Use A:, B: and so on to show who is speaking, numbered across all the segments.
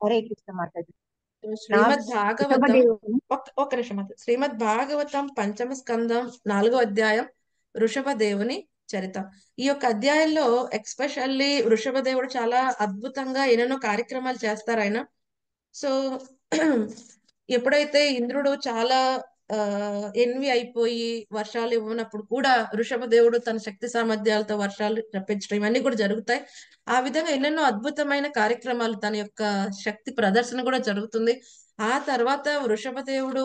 A: హరే కృష్ణ మాతాజీ. నా
B: శ్రీమద్ భాగవతం
A: వృషభదేవుని
B: ఒక నిమిషం మాత్రం. శ్రీమద్ భాగవతం పంచమ స్కందం 4వ అధ్యాయం వృషభదేవుని చరితం. ఈ యొక్క అధ్యాయంలో ఎక్స్పెషల్లీ వృషభదేవుడు చాలా అద్భుతంగా ఎన్నెన్నో కార్యక్రమాలు చేస్తారు ఆయన. సో ఎప్పుడైతే ఇంద్రుడు చాలా ఎన్వి అయిపోయి వర్షాలు ఇవ్వనప్పుడు కూడా వృషభదేవుడు తన శక్తి సామర్థ్యాలతో వర్షాలు రప్పించడం ఇవన్నీ కూడా జరుగుతాయి. ఆ విధంగా ఎన్నెన్నో అద్భుతమైన కార్యక్రమాలు తన యొక్క శక్తి ప్రదర్శన కూడా జరుగుతుంది. ఆ తర్వాత వృషభదేవుడు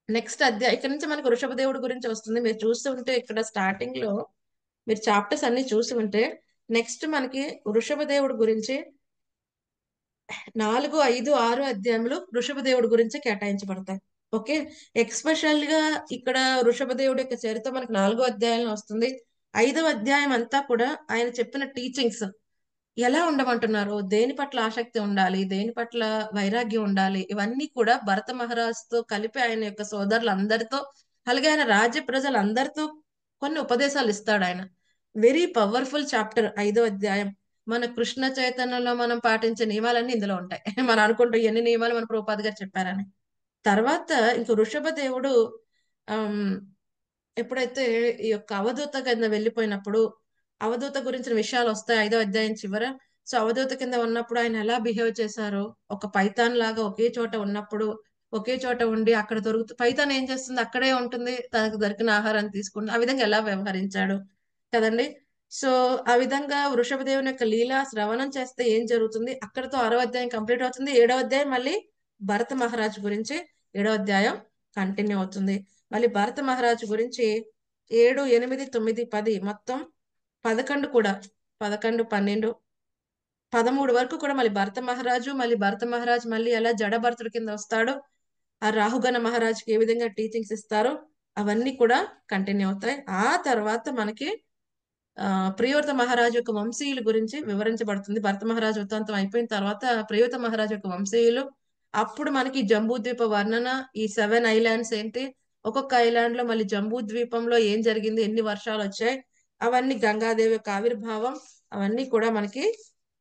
B: నెక్స్ట్ అధ్యాయం ఇక్కడ నుంచి మనకు వృషభదేవుడు గురించి వస్తుంది. మీరు చూస్తూ ఉంటే ఇక్కడ స్టార్టింగ్ లో మీరు చాప్టర్స్ అన్ని చూసి ఉంటే నెక్స్ట్ మనకి వృషభదేవుడు గురించి 4, 5, 6 అధ్యాయములు వృషభదేవుడి గురించి కేటాయించబడతాయి. ఓకే. ఎక్స్పెషల్ గా ఇక్కడ వృషభదేవుడి యొక్క చరిత్ర మనకు 4వ అధ్యాయంలో వస్తుంది. 5వ అధ్యాయం అంతా కూడా ఆయన చెప్పిన టీచింగ్స్ ఎలా ఉండమంటున్నారు, దేని పట్ల ఆసక్తి ఉండాలి, దేని పట్ల వైరాగ్యం ఉండాలి, ఇవన్నీ కూడా భరత మహారాజుతో కలిపి ఆయన యొక్క సోదరులందరితో అలాగే ఆయన రాజ్య ప్రజలందరితో కొన్ని ఉపదేశాలు ఇస్తాడు ఆయన. వెరీ పవర్ఫుల్ చాప్టర్ 5వ అధ్యాయం. మన కృష్ణ చైతన్యంలో మనం పాటించే నియమాలన్నీ ఇందులో ఉంటాయి. మనం అనుకుంటాం ఎన్ని నియమాలు మన ప్రభుపాద గారు చెప్పారని. తర్వాత ఇంక వృషభ దేవుడు ఆమ్, ఎప్పుడైతే ఈ యొక్క అవధూత కింద వెళ్ళిపోయినప్పుడు అవధూత గురించిన విషయాలు వస్తాయి 5వ అధ్యాయం చివర. సో అవధూత కింద ఉన్నప్పుడు ఆయన ఎలా బిహేవ్ చేశారో, ఒక పైథాన్ లాగా ఒకే చోట ఉన్నప్పుడు ఒకే చోట ఉండి అక్కడ పైథాన్ ఏం చేస్తుంది, అక్కడే ఉంటుంది, తనకు దొరికిన ఆహారాన్ని తీసుకుంటుంది, ఆ విధంగా ఎలా వ్యవహరించాడు కదండి. సో ఆ విధంగా వృషభదేవుని యొక్క లీలా శ్రవణం చేస్తే ఏం జరుగుతుంది, అక్కడతో 6వ అధ్యాయం కంప్లీట్ అవుతుంది. 7వ అధ్యాయం మళ్ళీ భరత మహారాజు గురించి 7వ అధ్యాయం కంటిన్యూ అవుతుంది. మళ్ళీ భరత మహారాజు గురించి 7, 8, 9, 10 మొత్తం 11 కూడా 11, 12, 13 వరకు కూడా మళ్ళీ భరత మహారాజు మళ్ళీ ఎలా జడభరతుడి కింద వస్తాడో, ఆ రాహుగణ మహారాజుకి ఏ విధంగా టీచింగ్స్ ఇస్తారో అవన్నీ కూడా కంటిన్యూ అవుతాయి. ఆ తర్వాత మనకి ప్రియోత మహారాజు యొక్క వంశీయుల గురించి వివరించబడుతుంది. భరత మహారాజు వృత్తాంతం అయిపోయిన తర్వాత ప్రియోత మహారాజు యొక్క వంశీయులు, అప్పుడు మనకి జంబూ ద్వీప వర్ణన, ఈ 7 ఐలాండ్స్ ఏంటి, ఒక్కొక్క ఐలాండ్ లో మళ్ళీ జంబూ ద్వీపంలో ఏం జరిగింది, ఎన్ని వర్షాలు వచ్చాయి, అవన్నీ గంగాదేవి యొక్క ఆవిర్భావం, అవన్నీ కూడా మనకి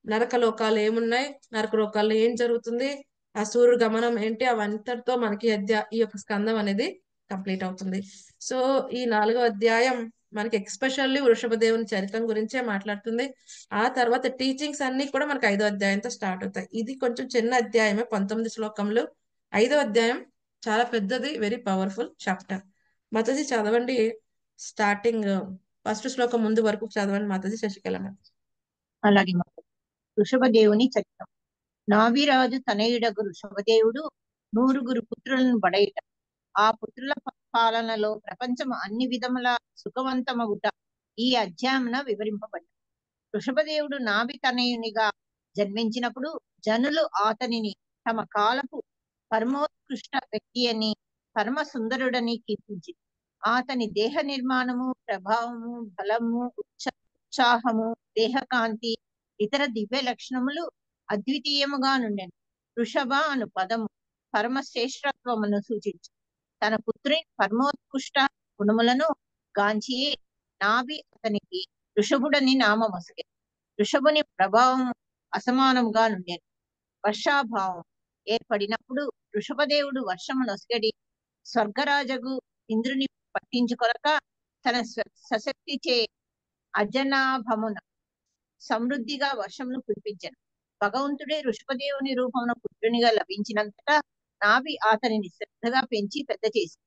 B: నరక లోకాలు ఏమున్నాయి, నరక లోకాల్లో ఏం జరుగుతుంది, ఆ సూర్యుడు గమనం ఏంటి, అవంతటితో మనకి ఈ యొక్క స్కందం అనేది కంప్లీట్ అవుతుంది. సో ఈ 4వ అధ్యాయం మనకి ఎక్స్పెషల్లీ వృషభదేవుని చరిత్రం గురించే మాట్లాడుతుంది. ఆ తర్వాత టీచింగ్స్ అన్ని కూడా మనకి 5వ అధ్యాయంతో స్టార్ట్ అవుతాయి. ఇది కొంచెం చిన్న అధ్యాయమే, 19 శ్లోకములు. 5వ అధ్యాయం చాలా పెద్దది, వెరీ పవర్ఫుల్ చాప్టర్. మాతాజీ చదవండి, స్టార్టింగ్ ఫస్ట్ శ్లోకం ముందు వరకు చదవండి మాతాజీ. శశికళ
A: అలాగే మాతాజీ. వృషభదేవుని చరిత్రం. నావిరాజు తనయుడగు వృషభదేవుడు 100 పుత్రులను బడయుట. ఆ పుత్రుల పాలనలో ప్రపంచం అన్ని విధముల సుఖవంతమగుట ఈ అధ్యాయమున వివరింపబడ్డ. వృషభదేవుడు నాభి తనయునిగా జన్మించినప్పుడు జనులు అతనిని తమ కాలపు పరమోత్కృష్ట వ్యక్తి అని, పరమ సుందరుడని కీర్తించి, అతని దేహ నిర్మాణము, ప్రభావము, బలము, ఉత్సాహము, దేహకాంతి, ఇతర దివ్య లక్షణములు అద్వితీయముగా నుండెను. వృషభ అను పదము పరమశ్రేష్ఠత్వమును సూచించు. తన పుత్రి పరమోత్కృష్ట గుణములను గాంచియే నాభి అతనికి వృషభుడని నామమొసగెను. వృషభుని ప్రభావం అసమానముగా నుండెను. వర్షాభావం ఏర్పడినప్పుడు వృషభదేవుడు వర్షము నొసగడి స్వర్గరాజగు ఇంద్రుని పట్టించుకొనక తన సశక్తిచే అజనాభమున సమృద్ధిగా వర్షమును కురిపించెను. భగవంతుడే వృషభదేవుని రూపమున పుత్రునిగా లభించినంతటా నాభి అతనిని శ్రద్ధగా పెంచి పెద్ద చేసి,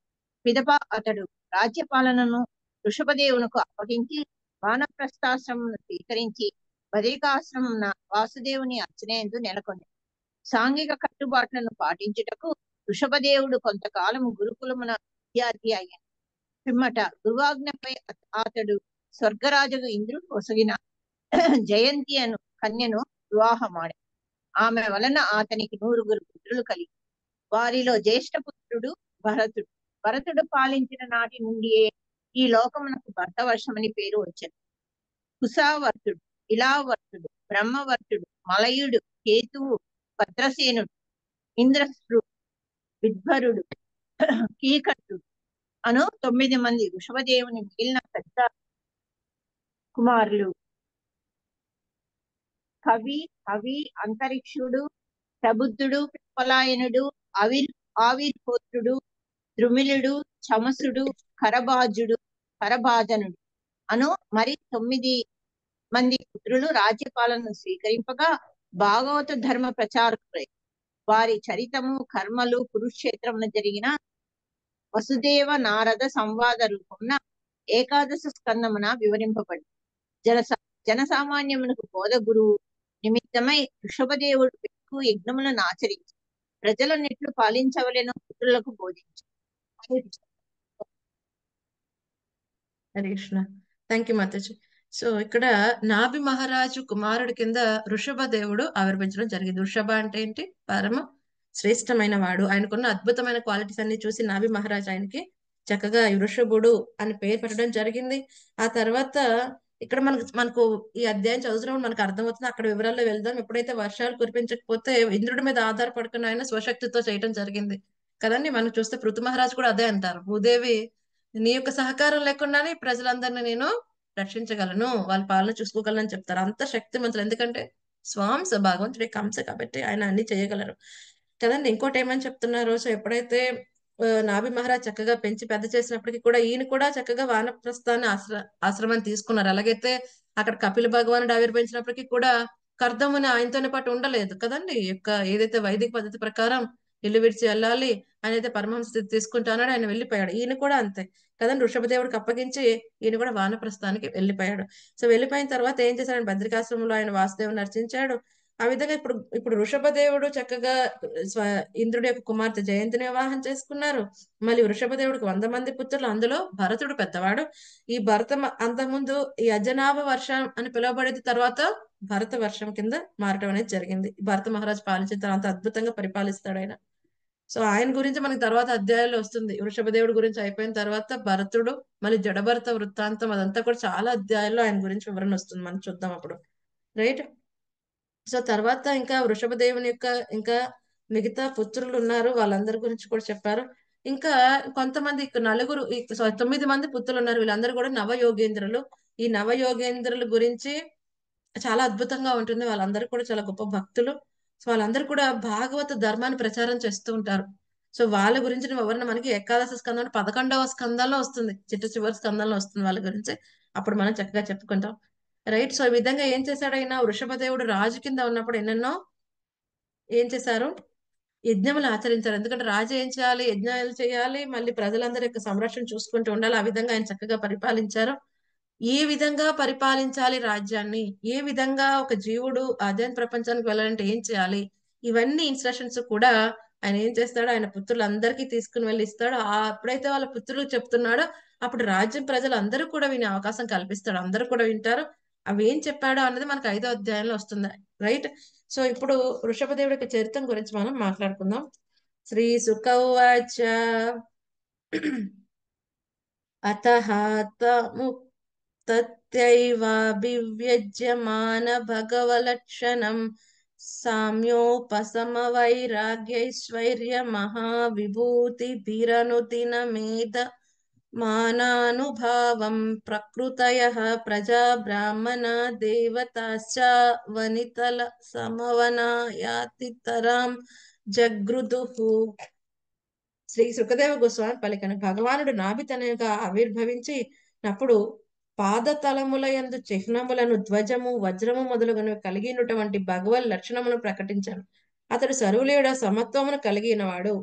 A: పిదప అతడు రాజ్యపాలనను వృషభదేవునకు అప్పగించి వానప్రస్థాశ్రమమును స్వీకరించి బదరికాశ్రమమున వాసుదేవుని అర్చనయందు నెలకొంది. సాంఘిక కట్టుబాట్లను పాటించుటకు వృషభదేవుడు కొంతకాలము గురుకులమున విద్యార్థి అయ్యాడు. పిమ్మట గురువాజ్ఞపై అతడు స్వర్గరాజుకు ఇంద్రుడు ఒసగిన జయంతి అను కన్యను వివాహమాడాడు. ఆమె వలన అతనికి 100 పుత్రులు కలిగి, వారిలో జ్యేష్ఠ పుత్రుడు భరతుడు. భరతుడు పాలించిన నాటి నుండియే ఈ లోకమునకు భర్తవర్షమని పేరు వచ్చాడు. కుశావర్తుడు, ఇలావర్తుడు, బ్రహ్మవర్తుడు, మలయుడు, కేతువు, భద్రసేనుడు, ఇంద్రశ్రు, విద్భరుడు, కీకటుడు అను 9 మంది వృషభదేవుని మిగిలిన పెద్ద కుమారులు కవి, అంతరిక్షుడు, ప్రబుద్ధుడు, ప్రపలాయనుడు, ఆవిర్హోత్రుడు, ద్రుమిలుడు, చమసుడు, కరభాజనుడు అను మరి 9 మంది పుత్రులు రాజ్యపాలనను స్వీకరింపగా భాగవత ధర్మ ప్రచారకులై వారి చరితము కర్మలు కురుక్షేత్రమున జరిగిన వసుదేవ నారద సంవాద రూపమున ఏకాదశ స్కందమున వివరింపబడి జనసామాన్యమునకు బోధ గురువు నిమిత్తమై వృషభదేవుడు పెక్కు యజ్ఞములను ఆచరించి ప్రజలన్నిట్లు పాలించవలెను పుత్రులకు బోధించి.
B: Hare Krishna. Thank you Mataji. So ఇక్కడ నాభి మహారాజు కుమారుడి కింద వృషభదేవుడు ఆవిర్భవించడం జరిగింది. వృషభ అంటే ఏంటి? పరమ శ్రేష్టమైన వాడు. ఆయనకున్న అద్భుతమైన క్వాలిటీస్ అన్ని చూసి నాభి మహారాజ్ ఆయనకి చక్కగా వృషభుడు అని పేరు పెట్టడం జరిగింది. ఆ తర్వాత ఇక్కడ మనకు ఈ అధ్యాయం చదువుతున్నప్పుడు మనకు అర్థమవుతుంది. అక్కడ వివరాల్లో వెళ్దాం. ఎప్పుడైతే వర్షాలు కురిపించకపోతే ఇంద్రుడి మీద ఆధారపడుకున్న ఆయన స్వశక్తితో చేయడం జరిగింది కదండి. మనం చూస్తే పృథు మహారాజు కూడా అదే అంటారు. భూదేవి నీ యొక్క సహకారం లేకుండానే ప్రజలందరినీ నేను రక్షించగలను, వాళ్ళ పాలన చూసుకోగలను అని చెప్తారు. అంత శక్తిమంతులు. ఎందుకంటే స్వాంస భగవంతుడి కంస కాబట్టి ఆయన అన్ని చేయగలరు కదండి. ఇంకోటి ఏమని చెప్తున్నారు? సో ఎప్పుడైతే నాభి మహారాజ్ చక్కగా పెంచి పెద్ద చేసినప్పటికీ కూడా ఈయన కూడా చక్కగా వానప్రస్థాన్ని ఆశ్రమాన్ని తీసుకున్నారు. అలాగైతే అక్కడ కపిల భగవానుడు ఆవిర్భవించినప్పటికీ కూడా కర్దముని ఆయనతోనే పాటు ఉండలేదు కదండి. యొక్క ఏదైతే వైదిక పద్ధతి ప్రకారం ఇల్లు విడిచి వెళ్ళాలి, ఆయన అయితే పరమహంస స్థితి తీసుకుంటానో ఆయన వెళ్ళిపోయాడు. ఈయన కూడా అంతే కదండి. వృషభదేవుడికి అప్పగించి ఈయన కూడా వానప్రస్థానికి వెళ్ళిపోయాడు. సో వెళ్ళిపోయిన తర్వాత ఏం చేశాడు? బద్రికాశ్రమంలో ఆయన వాసుదేవుని నర్చించాడు. ఆ విధంగా ఇప్పుడు వృషభదేవుడు చక్కగా ఇంద్రుడి యొక్క కుమార్తె జయంతిని వివాహం చేసుకున్నారు. మళ్ళీ వృషభదేవుడికి 100 మంది పుత్రులు, అందులో భరతుడు పెద్దవాడు. ఈ అంతకుముందు ఈ అజనాభ వర్షం అని పిలువబడేది తర్వాత భరత వర్షం కింద మారటం అనేది జరిగింది. భరత మహారాజు పాలించిన తర్వాత అద్భుతంగా పరిపాలిస్తాడు ఆయన. సో ఆయన గురించి మనకి తర్వాత అధ్యాయాల్లో వస్తుంది. వృషభదేవుడి గురించి అయిపోయిన తర్వాత భరతుడు, మళ్ళీ జడభరత వృత్తాంతం, అదంతా కూడా చాలా అధ్యాయాల్లో ఆయన గురించి వివరణ వస్తుంది. మనం చూద్దాం అప్పుడు. రైట్. సో తర్వాత ఇంకా వృషభదేవుని యొక్క ఇంకా మిగతా పుత్రులు ఉన్నారు, వాళ్ళందరి గురించి కూడా చెప్పారు. ఇంకా కొంతమంది నలుగురు 9 మంది పుత్రులు ఉన్నారు. వీళ్ళందరూ కూడా నవయోగేంద్రులు. ఈ నవయోగేంద్రుల గురించి చాలా అద్భుతంగా ఉంటుంది. వాళ్ళందరూ కూడా చాలా గొప్ప భక్తులు. సో వాళ్ళందరూ కూడా భాగవత ధర్మాన్ని ప్రచారం చేస్తూ ఉంటారు. సో వాళ్ళ గురించి వివరణ మనకి ఏకాదశ స్కందం 11వ స్కందంలో వస్తుంది. చివరి స్కందంలో వస్తుంది వాళ్ళ గురించి. అప్పుడు మనం చక్కగా చెప్పుకుంటాం. రైట్. సో ఈ విధంగా ఏం చేశాడు ఆయన? వృషభదేవుడు రాజు కింద ఉన్నప్పుడు ఎన్నెన్నో ఏం చేశారు? యజ్ఞములు ఆచరించారు. ఎందుకంటే రాజు ఏం చేయాలి? యజ్ఞాలు చేయాలి, మళ్ళీ ప్రజలందరి యొక్క సంరక్షణ చూసుకుంటూ ఉండాలి. ఆ విధంగా ఆయన చక్కగా పరిపాలించారు. ఏ విధంగా పరిపాలించాలి రాజ్యాన్ని, ఏ విధంగా ఒక జీవుడు అధ్యాత్మ ప్రపంచానికి వెళ్ళాలంటే ఏం చేయాలి, ఇవన్నీ ఇన్స్ట్రక్షన్స్ కూడా ఆయన ఏం చేస్తాడు? ఆయన పుత్రులందరికీ తీసుకుని వెళ్ళి ఇస్తాడు. ఎప్పుడైతే వాళ్ళ పుత్రులు చెప్తున్నాడో అప్పుడు రాజ్యం ప్రజలు అందరూ కూడా వినే అవకాశం కల్పిస్తాడు. అందరూ కూడా వింటారు. అవి ఏం చెప్పాడో అన్నది మనకు 5వ అధ్యాయంలో వస్తుంది. రైట్. సో ఇప్పుడు వృషభదేవుడి యొక్క చరిత్ర గురించి మనం మాట్లాడుకుందాం. శ్రీ సుఖవాచ అతః తత్యైవాభివ్యజ్యమాన భగవలక్షణం సామ్యోపశమవైరాగ్యైశ్వర్య మహావిభూతిభిరనుదినమేధ మానానుభావం ప్రకృతయః ప్రజా బ్రాహ్మణ దేవతాశ్చ వనితల సమవనాయాతితరాం జగృదుః. శ్రీ సుఖదేవ గోస్వామి పలికను. భగవానుడు నాభితనయుగా ఆవిర్భవించినప్పుడు పాదతలముల యందు చిహ్నములను ధ్వజము వజ్రము మొదలుగునవి కలిగినటువంటి భగవల్ లక్షణమును ప్రకటించాను. అతడు సర్వులేడ సమత్వమును కలిగినవాడు,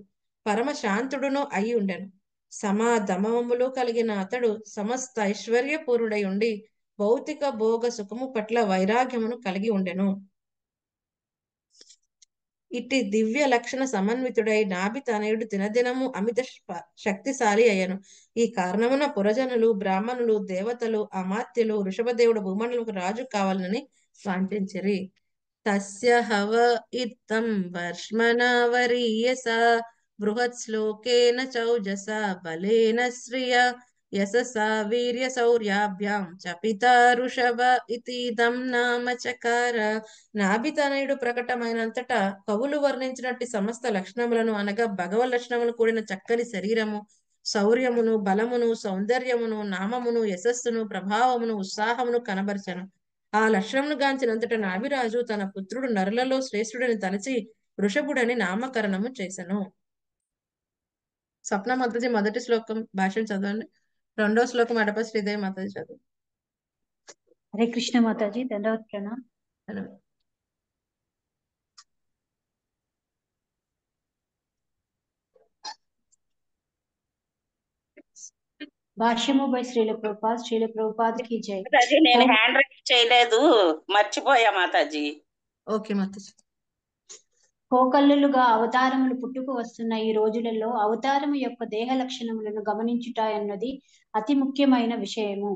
B: పరమ శాంతుడును అయి ఉండెను. సమాధమములు కలిగిన అతడు సమస్త ఐశ్వర్యపూర్ణుడై ఉండి భౌతిక భోగ సుఖము పట్ల వైరాగ్యమును కలిగి ఉండెను. ఇట్టి దివ్య లక్షణ సమన్వితుడై నాభి తనయుడు దినదినము అమిత శక్తిశాలి అయ్యను. ఈ కారణమున పురజనులు, బ్రాహ్మణులు, దేవతలు, అమాత్యులు వృషభదేవుడు భూమండలకు రాజు కావాలని వాంఛించిరి. తస్య హవ ఇత్తం వర్ష్మణావరీయస బృహత్ శ్లోకేన చౌజస బలేన శ్రియ యశసా వీర్య శౌర్యాభ్యాం చపితా ఋషభ ఇతిదం నామ చకార. నాభితనయుడు ప్రకటమైనంతటా కవులు వర్ణించినట్టు సమస్త లక్షణములను అనగా భగవ లక్షణములు కూడిన చక్కని శరీరము, శౌర్యమును, బలమును, సౌందర్యమును, నామమును, యశస్సును, ప్రభావమును, ఉత్సాహమును కనబరచను. ఆ లక్షణమును గాంచినంతట నాభిరాజు తన పుత్రుడు నరులలో శ్రేష్ఠుడిని తలచి వృషభుడని నామకరణము చేసెను. స్వప్న మాతాజీ మొదటి శ్లోకం భాష్యం చదవండి. రెండో శ్లోకం అడప శ్రీదేవి మాతాజీ చదవండి.
C: హరే కృష్ణ మాతాజీ, దండవత్ ప్రణామ్. భాష్యము బై శ్రీల ప్రభుపాద్ కి జై.
D: మాతాజీ నేను హ్యాండ్ రైట్ చేయలేదు, మర్చిపోయా మాతాజీ.
B: ఓకే మాతాజీ.
C: కోకల్లులుగా అవతారములు పుట్టుకు వస్తున్న ఈ రోజులలో అవతారము యొక్క దేహ లక్షణములను గమనించుట అన్నది అతి ముఖ్యమైన విషయము.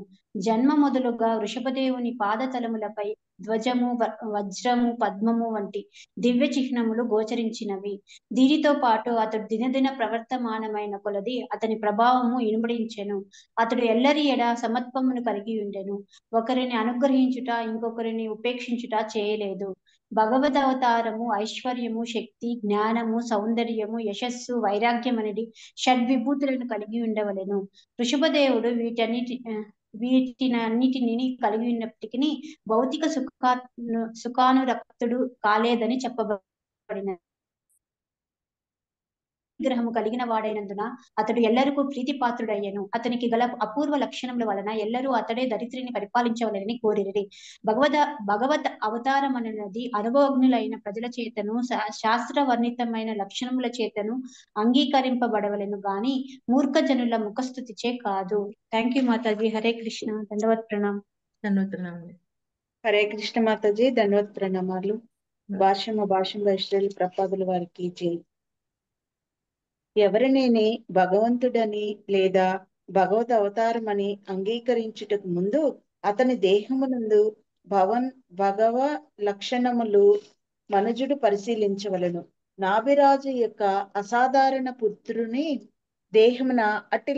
C: జన్మ మొదలుగా వృషభదేవుని పాదతలములపై ధ్వజము, వజ్రము, పద్మము వంటి దివ్య చిహ్నములు గోచరించినవి. దీనితో పాటు అతడు దినదిన ప్రవర్తమానమైన కొలది అతని ప్రభావము ఇనుమడించెను. అతడు ఎల్లరి ఎడ సమత్వమును కలిగి ఉండెను. ఒకరిని అనుగ్రహించుట, ఇంకొకరిని ఉపేక్షించుట చేయలేదు. భగవద్ అవతారము ఐశ్వర్యము, శక్తి, జ్ఞానము, సౌందర్యము, యశస్సు, వైరాగ్యం అనేది షడ్విభూతులను కలిగి ఉండవలెను. వృషభదేవుడు వీటినన్నిటిని కలిగి ఉన్నప్పటికీ భౌతిక సుఖానురక్తుడు కాలేదని చెప్పబడిన విగ్రహము కలిగిన వాడైనందున అతడు ఎల్లరికూ ప్రీతిపాత్రుడయ్యను. అతనికి గల అపూర్వ లక్షణముల వలన ఎల్లరూ అతడే దరిద్రిని పరిపాలించవలెనని కోరిరి. భగవద్ అవతారం అనేది అనుభవజ్ఞులైన ప్రజల చేతను శాస్త్ర వర్ణితమైన లక్షణముల చేతను అంగీకరింపబడవలెను గాని మూర్ఖ జనుల ముఖస్థుతిచే కాదు. Thank you Mataji. హరే కృష్ణ. దండవత్ ప్రణామ్.
A: హరే కృష్ణ మాతాజీ, దండవత్ ప్రణామాలు. భాష్యం వైశ్రేలు ప్రపాదుల వారికి జై. ఎవరినేని భగవంతుడని లేదా భగవద్ అవతారమని అంగీకరించుటకు ముందు అతని దేహమునందు భగవ లక్షణములు మనుజుడు పరిశీలించవలను. నాభిరాజు యొక్క అసాధారణ పుత్రుని దేహమున అట్టి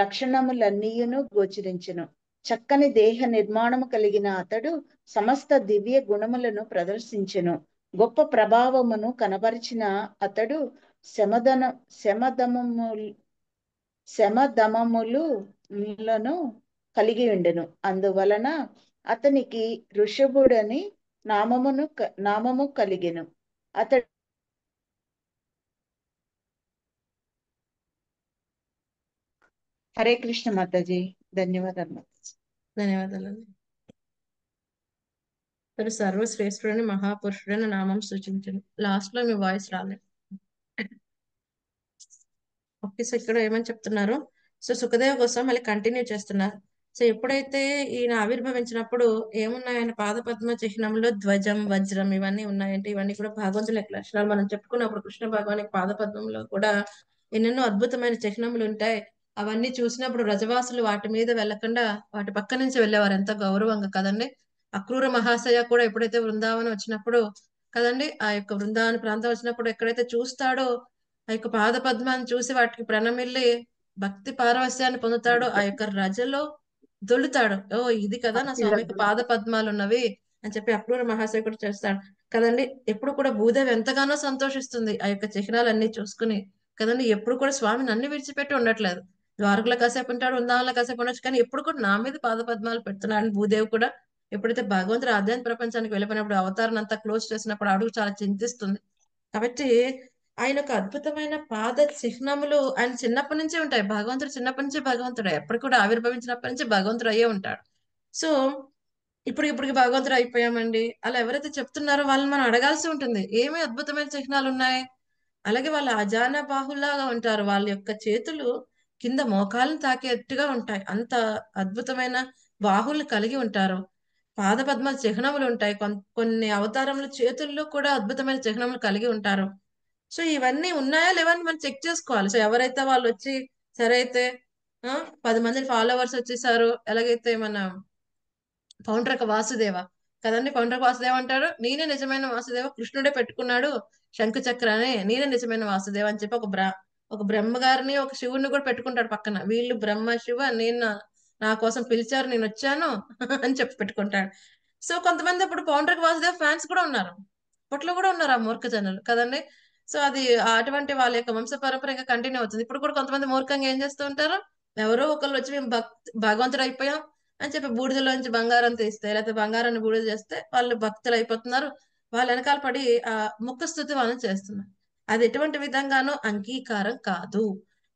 A: లక్షణములన్నీయును గోచరించెను. చక్కని దేహ నిర్మాణము కలిగిన అతడు సమస్త దివ్య గుణములను ప్రదర్శించెను. గొప్ప ప్రభావమును కనబరిచిన అతడు శమదమములను కలిగి ఉండెను. అందువలన అతనికి వృషభుడని నామము కలిగెను. అతడు హరే కృష్ణ మాతాజీ. ధన్యవాదాలు.
B: ధన్యవాదాలండి. సర్వశ్రేష్ఠుడని మహాపురుషుడని నామం సూచించను. లాస్ట్ లో మీ వాయిస్ రాలేదు. ఓకే, సో ఇక్కడ ఏమని చెప్తున్నారు, సో సుఖదేవ్ కోసం మళ్ళీ కంటిన్యూ చేస్తున్నారు. సో ఎప్పుడైతే ఈయన ఆవిర్భవించినప్పుడు ఏమున్నాయి, ఆయన పాద పద్మ చిహ్నంలో ధ్వజం, వజ్రం ఇవన్నీ ఉన్నాయంటే ఇవన్నీ కూడా భగవంతుల యొక్క లక్షణాలు. మనం చెప్పుకున్నప్పుడు కృష్ణ భగవానికి పాద పద్మంలో కూడా ఎన్నెన్నో అద్భుతమైన చిహ్నములు ఉంటాయి. అవన్నీ చూసినప్పుడు రజవాసులు వాటి మీద వెళ్లకుండా వాటి పక్క నుంచి వెళ్ళేవారు, ఎంతో గౌరవంగా కదండి. అక్రూర మహాశయ కూడా ఎప్పుడైతే బృందావనం వచ్చినప్పుడు కదండి, ఆ యొక్క బృందావన ప్రాంతం వచ్చినప్పుడు ఎక్కడైతే చూస్తాడో ఆ యొక్క పాద పద్మాన్ని చూసి వాటికి ప్రణమిల్లి భక్తి పారవస్యాన్ని పొందుతాడు. ఆ యొక్క రజలో దొల్లుతాడు. ఓ ఇది కదా నా స్వామికి పాద పద్మాలు ఉన్నవి అని చెప్పి అక్రూర మహాశయ కూడా చేస్తాడు కదండి. ఎప్పుడు కూడా భూదేవి ఎంతగానో సంతోషిస్తుంది ఆ యొక్క చిహ్నాలన్నీ చూసుకుని కదండి. ఎప్పుడు కూడా స్వామిని అన్ని విడిచిపెట్టి ఉండట్లేదు. ద్వారకలో కాసేపు ఉంటాడు, వృందావనంలో కాసేపు ఉండొచ్చు, కానీ ఎప్పుడు కూడా నా మీద పాద పద్మాలు పెడుతున్నాడు. భూదేవి కూడా ఎప్పుడైతే భగవంతుడు ఆధ్యాత్మిక ప్రపంచానికి వెళ్ళిపోయినప్పుడు అవతారం అంతా క్లోజ్ చేసినప్పుడు అడుగు చాలా చింతిస్తుంది. కాబట్టి ఆయన ఒక అద్భుతమైన పాద చిహ్నములు ఆయన చిన్నప్పటి నుంచే ఉంటాయి. భగవంతుడు చిన్నప్పటి నుంచి భగవంతుడు, ఎప్పుడు కూడా ఆవిర్భవించినప్పటి నుంచి భగవంతుడు అయ్యే ఉంటాడు. సో ఇప్పటికి భగవంతుడు అయిపోయామండి అలా ఎవరైతే చెప్తున్నారో వాళ్ళని మనం అడగాల్సి ఉంటుంది, ఏమి అద్భుతమైన చిహ్నాలు ఉన్నాయి. అలాగే వాళ్ళు అజాన బాహులాగా ఉంటారు. వాళ్ళ యొక్క చేతులు కింద మోకాలను తాకేట్టుగా ఉంటాయి. అంత అద్భుతమైన బాహుల్ని కలిగి ఉంటారు. పాద పద్మ చిహ్నములు ఉంటాయి. కొన్ని అవతారముల చేతుల్లో కూడా అద్భుతమైన చిహ్నములు కలిగి ఉంటారు. సో ఇవన్నీ ఉన్నాయా లేవని మనం చెక్ చేసుకోవాలి. సో ఎవరైతే వాళ్ళు వచ్చి సరే అయితే 10 మంది ఫాలోవర్స్ వచ్చేసారు, ఎలాగైతే మన పౌండ్రక వాసుదేవ కదండి, పౌండ్రక వాసుదేవ అంటారు, నేనే నిజమైన వాసుదేవ, కృష్ణుడే పెట్టుకున్నాడు శంకు చక్రాన్ని, నేనే నిజమైన వాసుదేవ అని చెప్పి ఒక బ్రహ్మగారిని ఒక శివుడిని కూడా పెట్టుకుంటాడు పక్కన. వీళ్ళు బ్రహ్మ శివ, నేను నా కోసం పిలిచారు, నేను వచ్చాను అని చెప్పి పెట్టుకుంటాడు. సో కొంతమంది అప్పుడు పౌండ్రక వాసుదేవ ఫ్యాన్స్ కూడా ఉన్నారు, అప్పట్లో కూడా ఉన్నారు ఆ మూర్ఖ జనులు కదండి. సో అది అటువంటి వాళ్ళ యొక్క వంశ పరంపర ఇంకా కంటిన్యూ అవుతుంది. ఇప్పుడు కూడా కొంతమంది మూర్ఖంగా ఏం చేస్తూ ఉంటారు, ఎవరో ఒకళ్ళు వచ్చి మేము భగవంతుడు అయిపోయాం అని చెప్పి బూడిదలోంచి బంగారం తీస్తే లేకపోతే బంగారాన్ని బూడిద చేస్తే వాళ్ళు భక్తులు అయిపోతున్నారు, వాళ్ళ వెనకాల పడి ఆ ముఖస్తుతి వాళ్ళని చేస్తున్నారు. అది ఎటువంటి విధంగానూ అంగీకారం కాదు.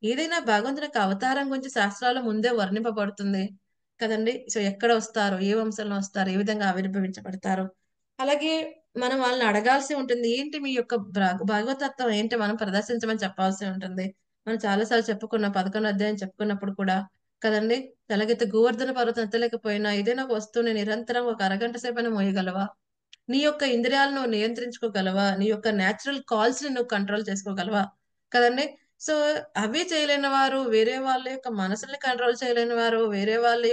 B: ఏదైనా భగవంతుని యొక్క అవతారం గురించి శాస్త్రాలు ముందే వర్ణింపబడుతుంది కదండి. సో ఎక్కడ వస్తారు, ఏ వంశంలో వస్తారు, ఏ విధంగా ఆవిర్భవించబడతారు. అలాగే మనం వాళ్ళని అడగాల్సి ఉంటుంది, ఏంటి మీ యొక్క భాగవతత్వం ఏంటి, మనం ప్రదర్శించమని చెప్పాల్సి ఉంటుంది. మనం చాలాసార్లు చెప్పుకున్నాం 11వ అధ్యాయం చెప్పుకున్నప్పుడు కూడా కదండి. ఎలాగైతే గోవర్ధన పర్వతం ఎత్తలేకపోయినా ఏదైనా ఒక వస్తువుని నిరంతరం ఒక అరగంట సేపైనా మోయగలవా, నీ యొక్క ఇంద్రియాలను నువ్వు నియంత్రించుకోగలవా, నీ యొక్క న్యాచురల్ కాల్స్ ని నువ్వు కంట్రోల్ చేసుకోగలవా కదండి. సో అవి చేయలేని వారు, వేరే వాళ్ళ యొక్క మనసుల్ని కంట్రోల్ చేయలేని వారు, వేరే వాళ్ళ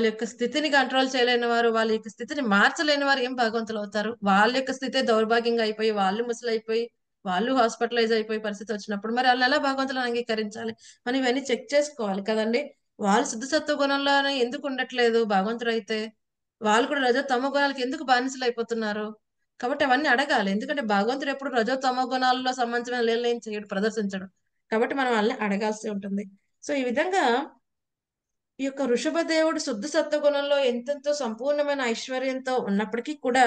B: యొక్క స్థితిని కంట్రోల్ చేయలేని వారు, వాళ్ళ యొక్క స్థితిని మార్చలేని వారు ఏం భగవంతులు అవుతారు. వాళ్ళ యొక్క స్థితే దౌర్భాగ్యంగా అయిపోయి, వాళ్ళు ముసలైపోయి, వాళ్ళు హాస్పిటలైజ్ అయిపోయి పరిస్థితి వచ్చినప్పుడు మరి వాళ్ళు ఎలా భగవంతులను అంగీకరించాలి. మనం ఇవన్నీ చెక్ చేసుకోవాలి కదండి. వాళ్ళు శుద్ధ సత్వ గుణంలోనే ఎందుకు ఉండట్లేదు భగవంతుడు అయితే, వాళ్ళు కూడా రజో తమో గుణాలకి ఎందుకు బానిసలు అయిపోతున్నారు. కాబట్టి అవన్నీ అడగాలి. ఎందుకంటే భగవంతుడు ఎప్పుడు రజో తమో గుణాలలో సంబంధించిన లీలలు చేయడు, ప్రదర్శించడు. కాబట్టి మనం వాళ్ళని అడగాల్సి ఉంటుంది. సో ఈ విధంగా ఈ యొక్క వృషభదేవుడు శుద్ధ సత్వగుణంలో ఎంతెంతో సంపూర్ణమైన ఐశ్వర్యంతో ఉన్నప్పటికీ కూడా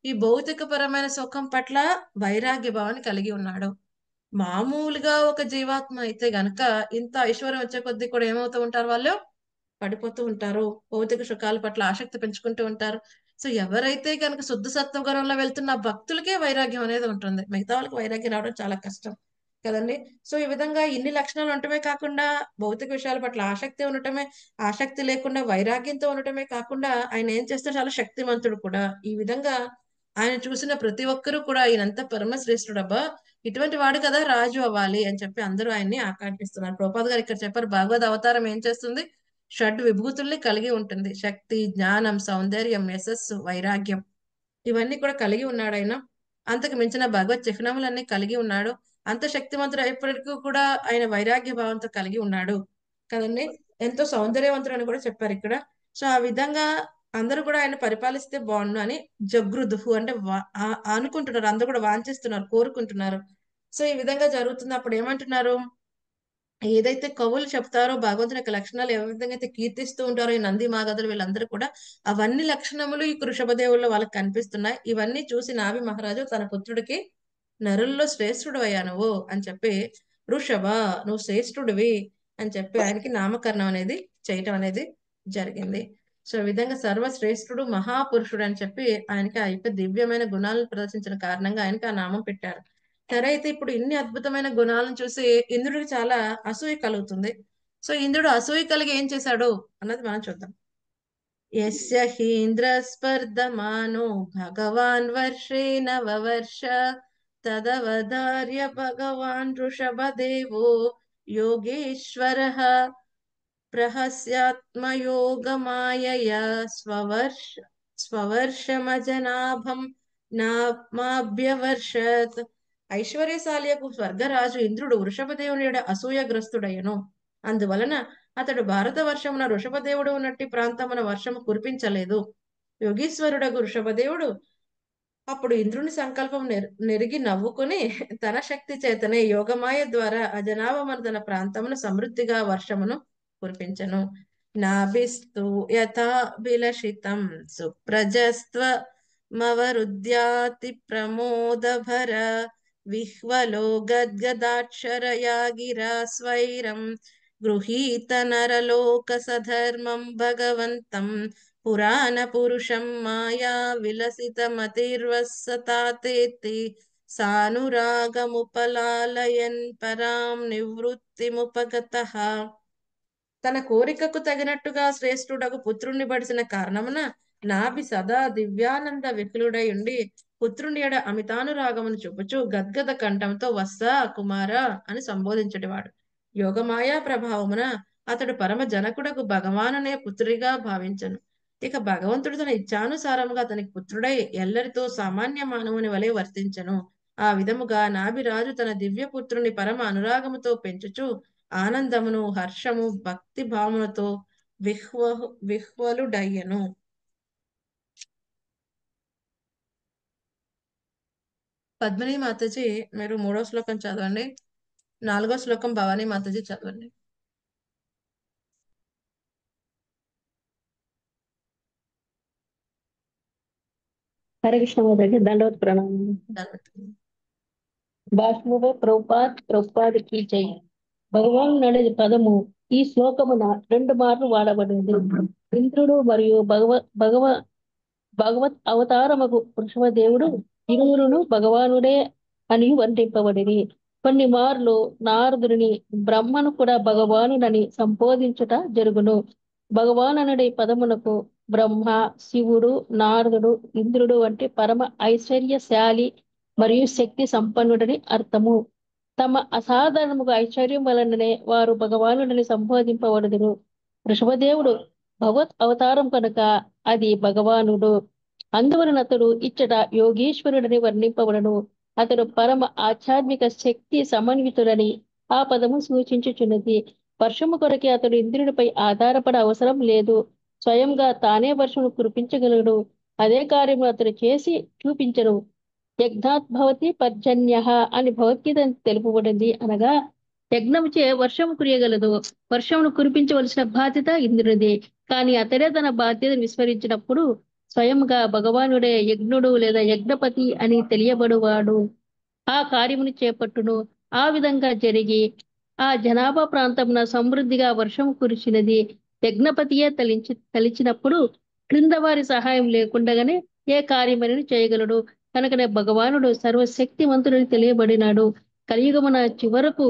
B: ఈ భౌతిక పరమైన సుఖం పట్ల వైరాగ్య భావాన్ని కలిగి ఉన్నాడు. మామూలుగా ఒక జీవాత్మ అయితే గనక ఇంత ఐశ్వర్యం వచ్చే కొద్దీ కూడా ఏమవుతూ ఉంటారు, వాళ్ళు పడిపోతూ ఉంటారు. భౌతిక సుఖాల పట్ల ఆసక్తి పెంచుకుంటూ ఉంటారు. సో ఎవరైతే కనుక శుద్ధ సత్వగుణంలో వెళ్తున్న భక్తులకే వైరాగ్యం అనేది ఉంటుంది. మిగతా వాళ్ళకి వైరాగ్యం రావడం చాలా కష్టం కదండి. సో ఈ విధంగా ఇన్ని లక్షణాలు ఉండటమే కాకుండా భౌతిక విషయాల పట్ల ఆసక్తి ఉండటమే, ఆసక్తి లేకుండా వైరాగ్యంతో ఉండటమే కాకుండా ఆయన ఏం చేస్తే చాలా శక్తివంతుడు కూడా. ఈ విధంగా ఆయన చూసిన ప్రతి ఒక్కరూ కూడా ఈయనంతా పరమశ్రేష్ఠుడబ్బా, ఇటువంటి వాడు కదా రాజు అవ్వాలి అని చెప్పి అందరూ ఆయన్ని ఆకాంక్షిస్తున్నారు. ప్రభుపాద గారు ఇక్కడ చెప్పారు, భగవద్ అవతారం ఏం చేస్తుంది, షడ్ విభూతుల్ని కలిగి ఉంటుంది. శక్తి, జ్ఞానం, సౌందర్యం, యశస్సు, వైరాగ్యం ఇవన్నీ కూడా కలిగి ఉన్నాడు ఆయన. అంతకు మించిన భగవత్ చిహ్నములన్నీ కలిగి ఉన్నాడు. అంత శక్తివంతుడు అయినప్పటికీ కూడా ఆయన వైరాగ్య భావంతో కలిగి ఉన్నాడు కదండి. ఎంతో సౌందర్యవంతుడు అని కూడా చెప్పారు ఇక్కడ. సో ఆ విధంగా అందరూ కూడా ఆయన పరిపాలిస్తే బాగుండు అని జగృదుహు అంటే అనుకుంటున్నారు, అందరూ కూడా వాంఛిస్తున్నారు, కోరుకుంటున్నారు. సో ఈ విధంగా జరుగుతుంది. అప్పుడు ఏమంటున్నారు, ఏదైతే కవులు చెప్తారో భగవంతుని యొక్క లక్షణాలు ఏ విధంగా అయితే కీర్తిస్తూ ఉంటారో ఈ నంది మాగధులు వీళ్ళందరూ కూడా, అవన్నీ లక్షణములు ఈ వృషభదేవుల్లో వాళ్ళకి కనిపిస్తున్నాయి. ఇవన్నీ చూసి నాభి మహారాజు తన పుత్రుడికి నరుల్లో శ్రేష్ఠుడు అయ్యా నువ్వు అని చెప్పి, వృషభ నువ్వు శ్రేష్ఠుడివి అని చెప్పి ఆయనకి నామకరణం అనేది చేయటం అనేది జరిగింది. సో ఈ విధంగా సర్వశ్రేష్ఠుడు మహాపురుషుడు అని చెప్పి ఆయనకి ఆ యొక్క దివ్యమైన గుణాలను ప్రదర్శించిన కారణంగా ఆయనకి ఆ నామం పెట్టారు. సరే, అయితే ఇప్పుడు ఇన్ని అద్భుతమైన గుణాలను చూసి ఇంద్రుడికి చాలా అసూయ కలుగుతుంది. సో ఇంద్రుడు అసూయ కలిగి ఏం చేశాడు అన్నది మనం చూద్దాం. యస్య హీంద్ర స్పర్ధమానో భగవాన్ వర్షేణ వవర్ష తదవధార్య భగవాన్ వృషభదేవో యోగేశ్వరః ప్రహస్యాత్మయోగమాయయా స్వవర్షమజనాభం నామాభ్యవర్షత్. ఐశ్వర్యశాలియకు స్వర్గరాజు ఇంద్రుడు వృషభదేవుని యొడ అసూయగ్రస్తుడయ్యను. అందువలన అతడు భారతవర్షమున వృషభదేవుడు ఉన్నట్టి ప్రాంతమున వర్షము కురిపించలేదు. యోగీశ్వరుడగు వృషభదేవుడు అప్పుడు ఇంద్రుని సంకల్పం నెరిగి నవ్వుకుని తన శక్తి చేతనే యోగమాయ ద్వారా అజనాభమను తన ప్రాంతమును సమృద్ధిగా వర్షమును కురిపించను. నాభిస్తు యథాభిలషితం సుప్రజస్త్వమవరుద్యాతి ప్రమోదభర విహ్వలో గద్గదాక్షరయా గిరా స్వైరం గృహీత నరలోక సధర్మం భగవంతం పురాణ పురుషం మాయా విలసిత మతిర్వసతాతేతి సానురాగముపలాలయన్ పరాం నివృత్తిముపగతః. తన కోరికకు తగినట్టుగా శ్రేష్ఠుడకు పుత్రుణ్ణి బడిసిన కారణమున నాభి సదా దివ్యానంద విపులుడై ఉండి పుత్రుని ఎడ అమితానురాగమును చూపుచు గద్గద కంఠంతో వత్స కుమార అని సంబోధించేటివాడు. యోగమాయా ప్రభావమున అతడు పరమ జనకుడకు భగవానునే పుత్రుడిగా భావించను. ఇక భగవంతుడు తన ఇచ్ఛానుసారముగా అతనికి పుత్రుడై ఎల్లరితో సామాన్య మానవుని వలె వర్తించను. ఆ విధముగా నాభిరాజు తన దివ్య పుత్రుని పరమ అనురాగముతో పెంచుచు ఆనందమును, హర్షము, భక్తి భావములతో విహ్వలుడయ్యను. పద్మిని మాతాజీ మీరు 3వ శ్లోకం చదవండి. 4వ శ్లోకం భవానీ మాతాజీ చదవండి.
E: హరే కృష్ణ మాతాజీ దండవత్ ప్రణామం. భాష్మవ ప్రభుపాదికి జై. భగవాన్ అనేది పదము ఈ శ్లోకమున 2 మార్లు వాడబడింది. ఇంద్రుడు మరియు భగవత్ అవతారముకు వృషభదేవుడు ఇరువురును భగవానుడే అని వర్ణింపబడిరి. కొన్ని మార్లు నారదుని బ్రహ్మను కూడా భగవానుడని సంబోధించుట జరుగును. భగవానుడి పదమునకు బ్రహ్మ, శివుడు, నారదుడు, ఇంద్రుడు వంటి పరమ ఐశ్వర్యశాలి మరియు శక్తి సంపన్నుడని అర్థము. తమ అసాధారణముగా ఐశ్వర్యం వలననే వారు భగవానుడని సంబోధింపబడుదురు. వృషభదేవుడు భగవత్ అవతారం కనుక అది భగవానుడు. అందువలన అతడు ఇచ్చట యోగీశ్వరుడని వర్ణింపబడను. అతడు పరమ ఆధ్యాత్మిక శక్తి సమన్వితుడని ఆ పదము సూచించుచున్నది. వర్షము కొరకే అతడు ఇంద్రుడిపై ఆధారపడ అవసరం లేదు. స్వయంగా తానే వర్షమును కురిపించగలడు. అదే కార్యము అతడు చేసి చూపించను. యజ్ఞాత్ భవతి పర్జన్య అని భగవద్గీత తెలుపబడింది. అనగా యజ్ఞముచే వర్షము కురియగలదు. వర్షమును కురిపించవలసిన బాధ్యత ఇంద్రుడిది. కానీ అతడే తన బాధ్యతను విస్మరించినప్పుడు స్వయంగా భగవానుడే యజ్ఞుడు లేదా యజ్ఞపతి అని తెలియబడువాడు ఆ కార్యమును చేపట్టును. ఆ విధంగా జరిగి ఆ జనాభా ప్రాంతమున సమృద్ధిగా వర్షం కురిచినది. యజ్ఞపతియే తలిచినప్పుడు క్రింద వారి సహాయం లేకుండానే ఏ కార్యమని చేయగలడు. కనుకనే భగవానుడు సర్వశక్తివంతుడని తెలియబడినాడు. కలియుగమున చివరకు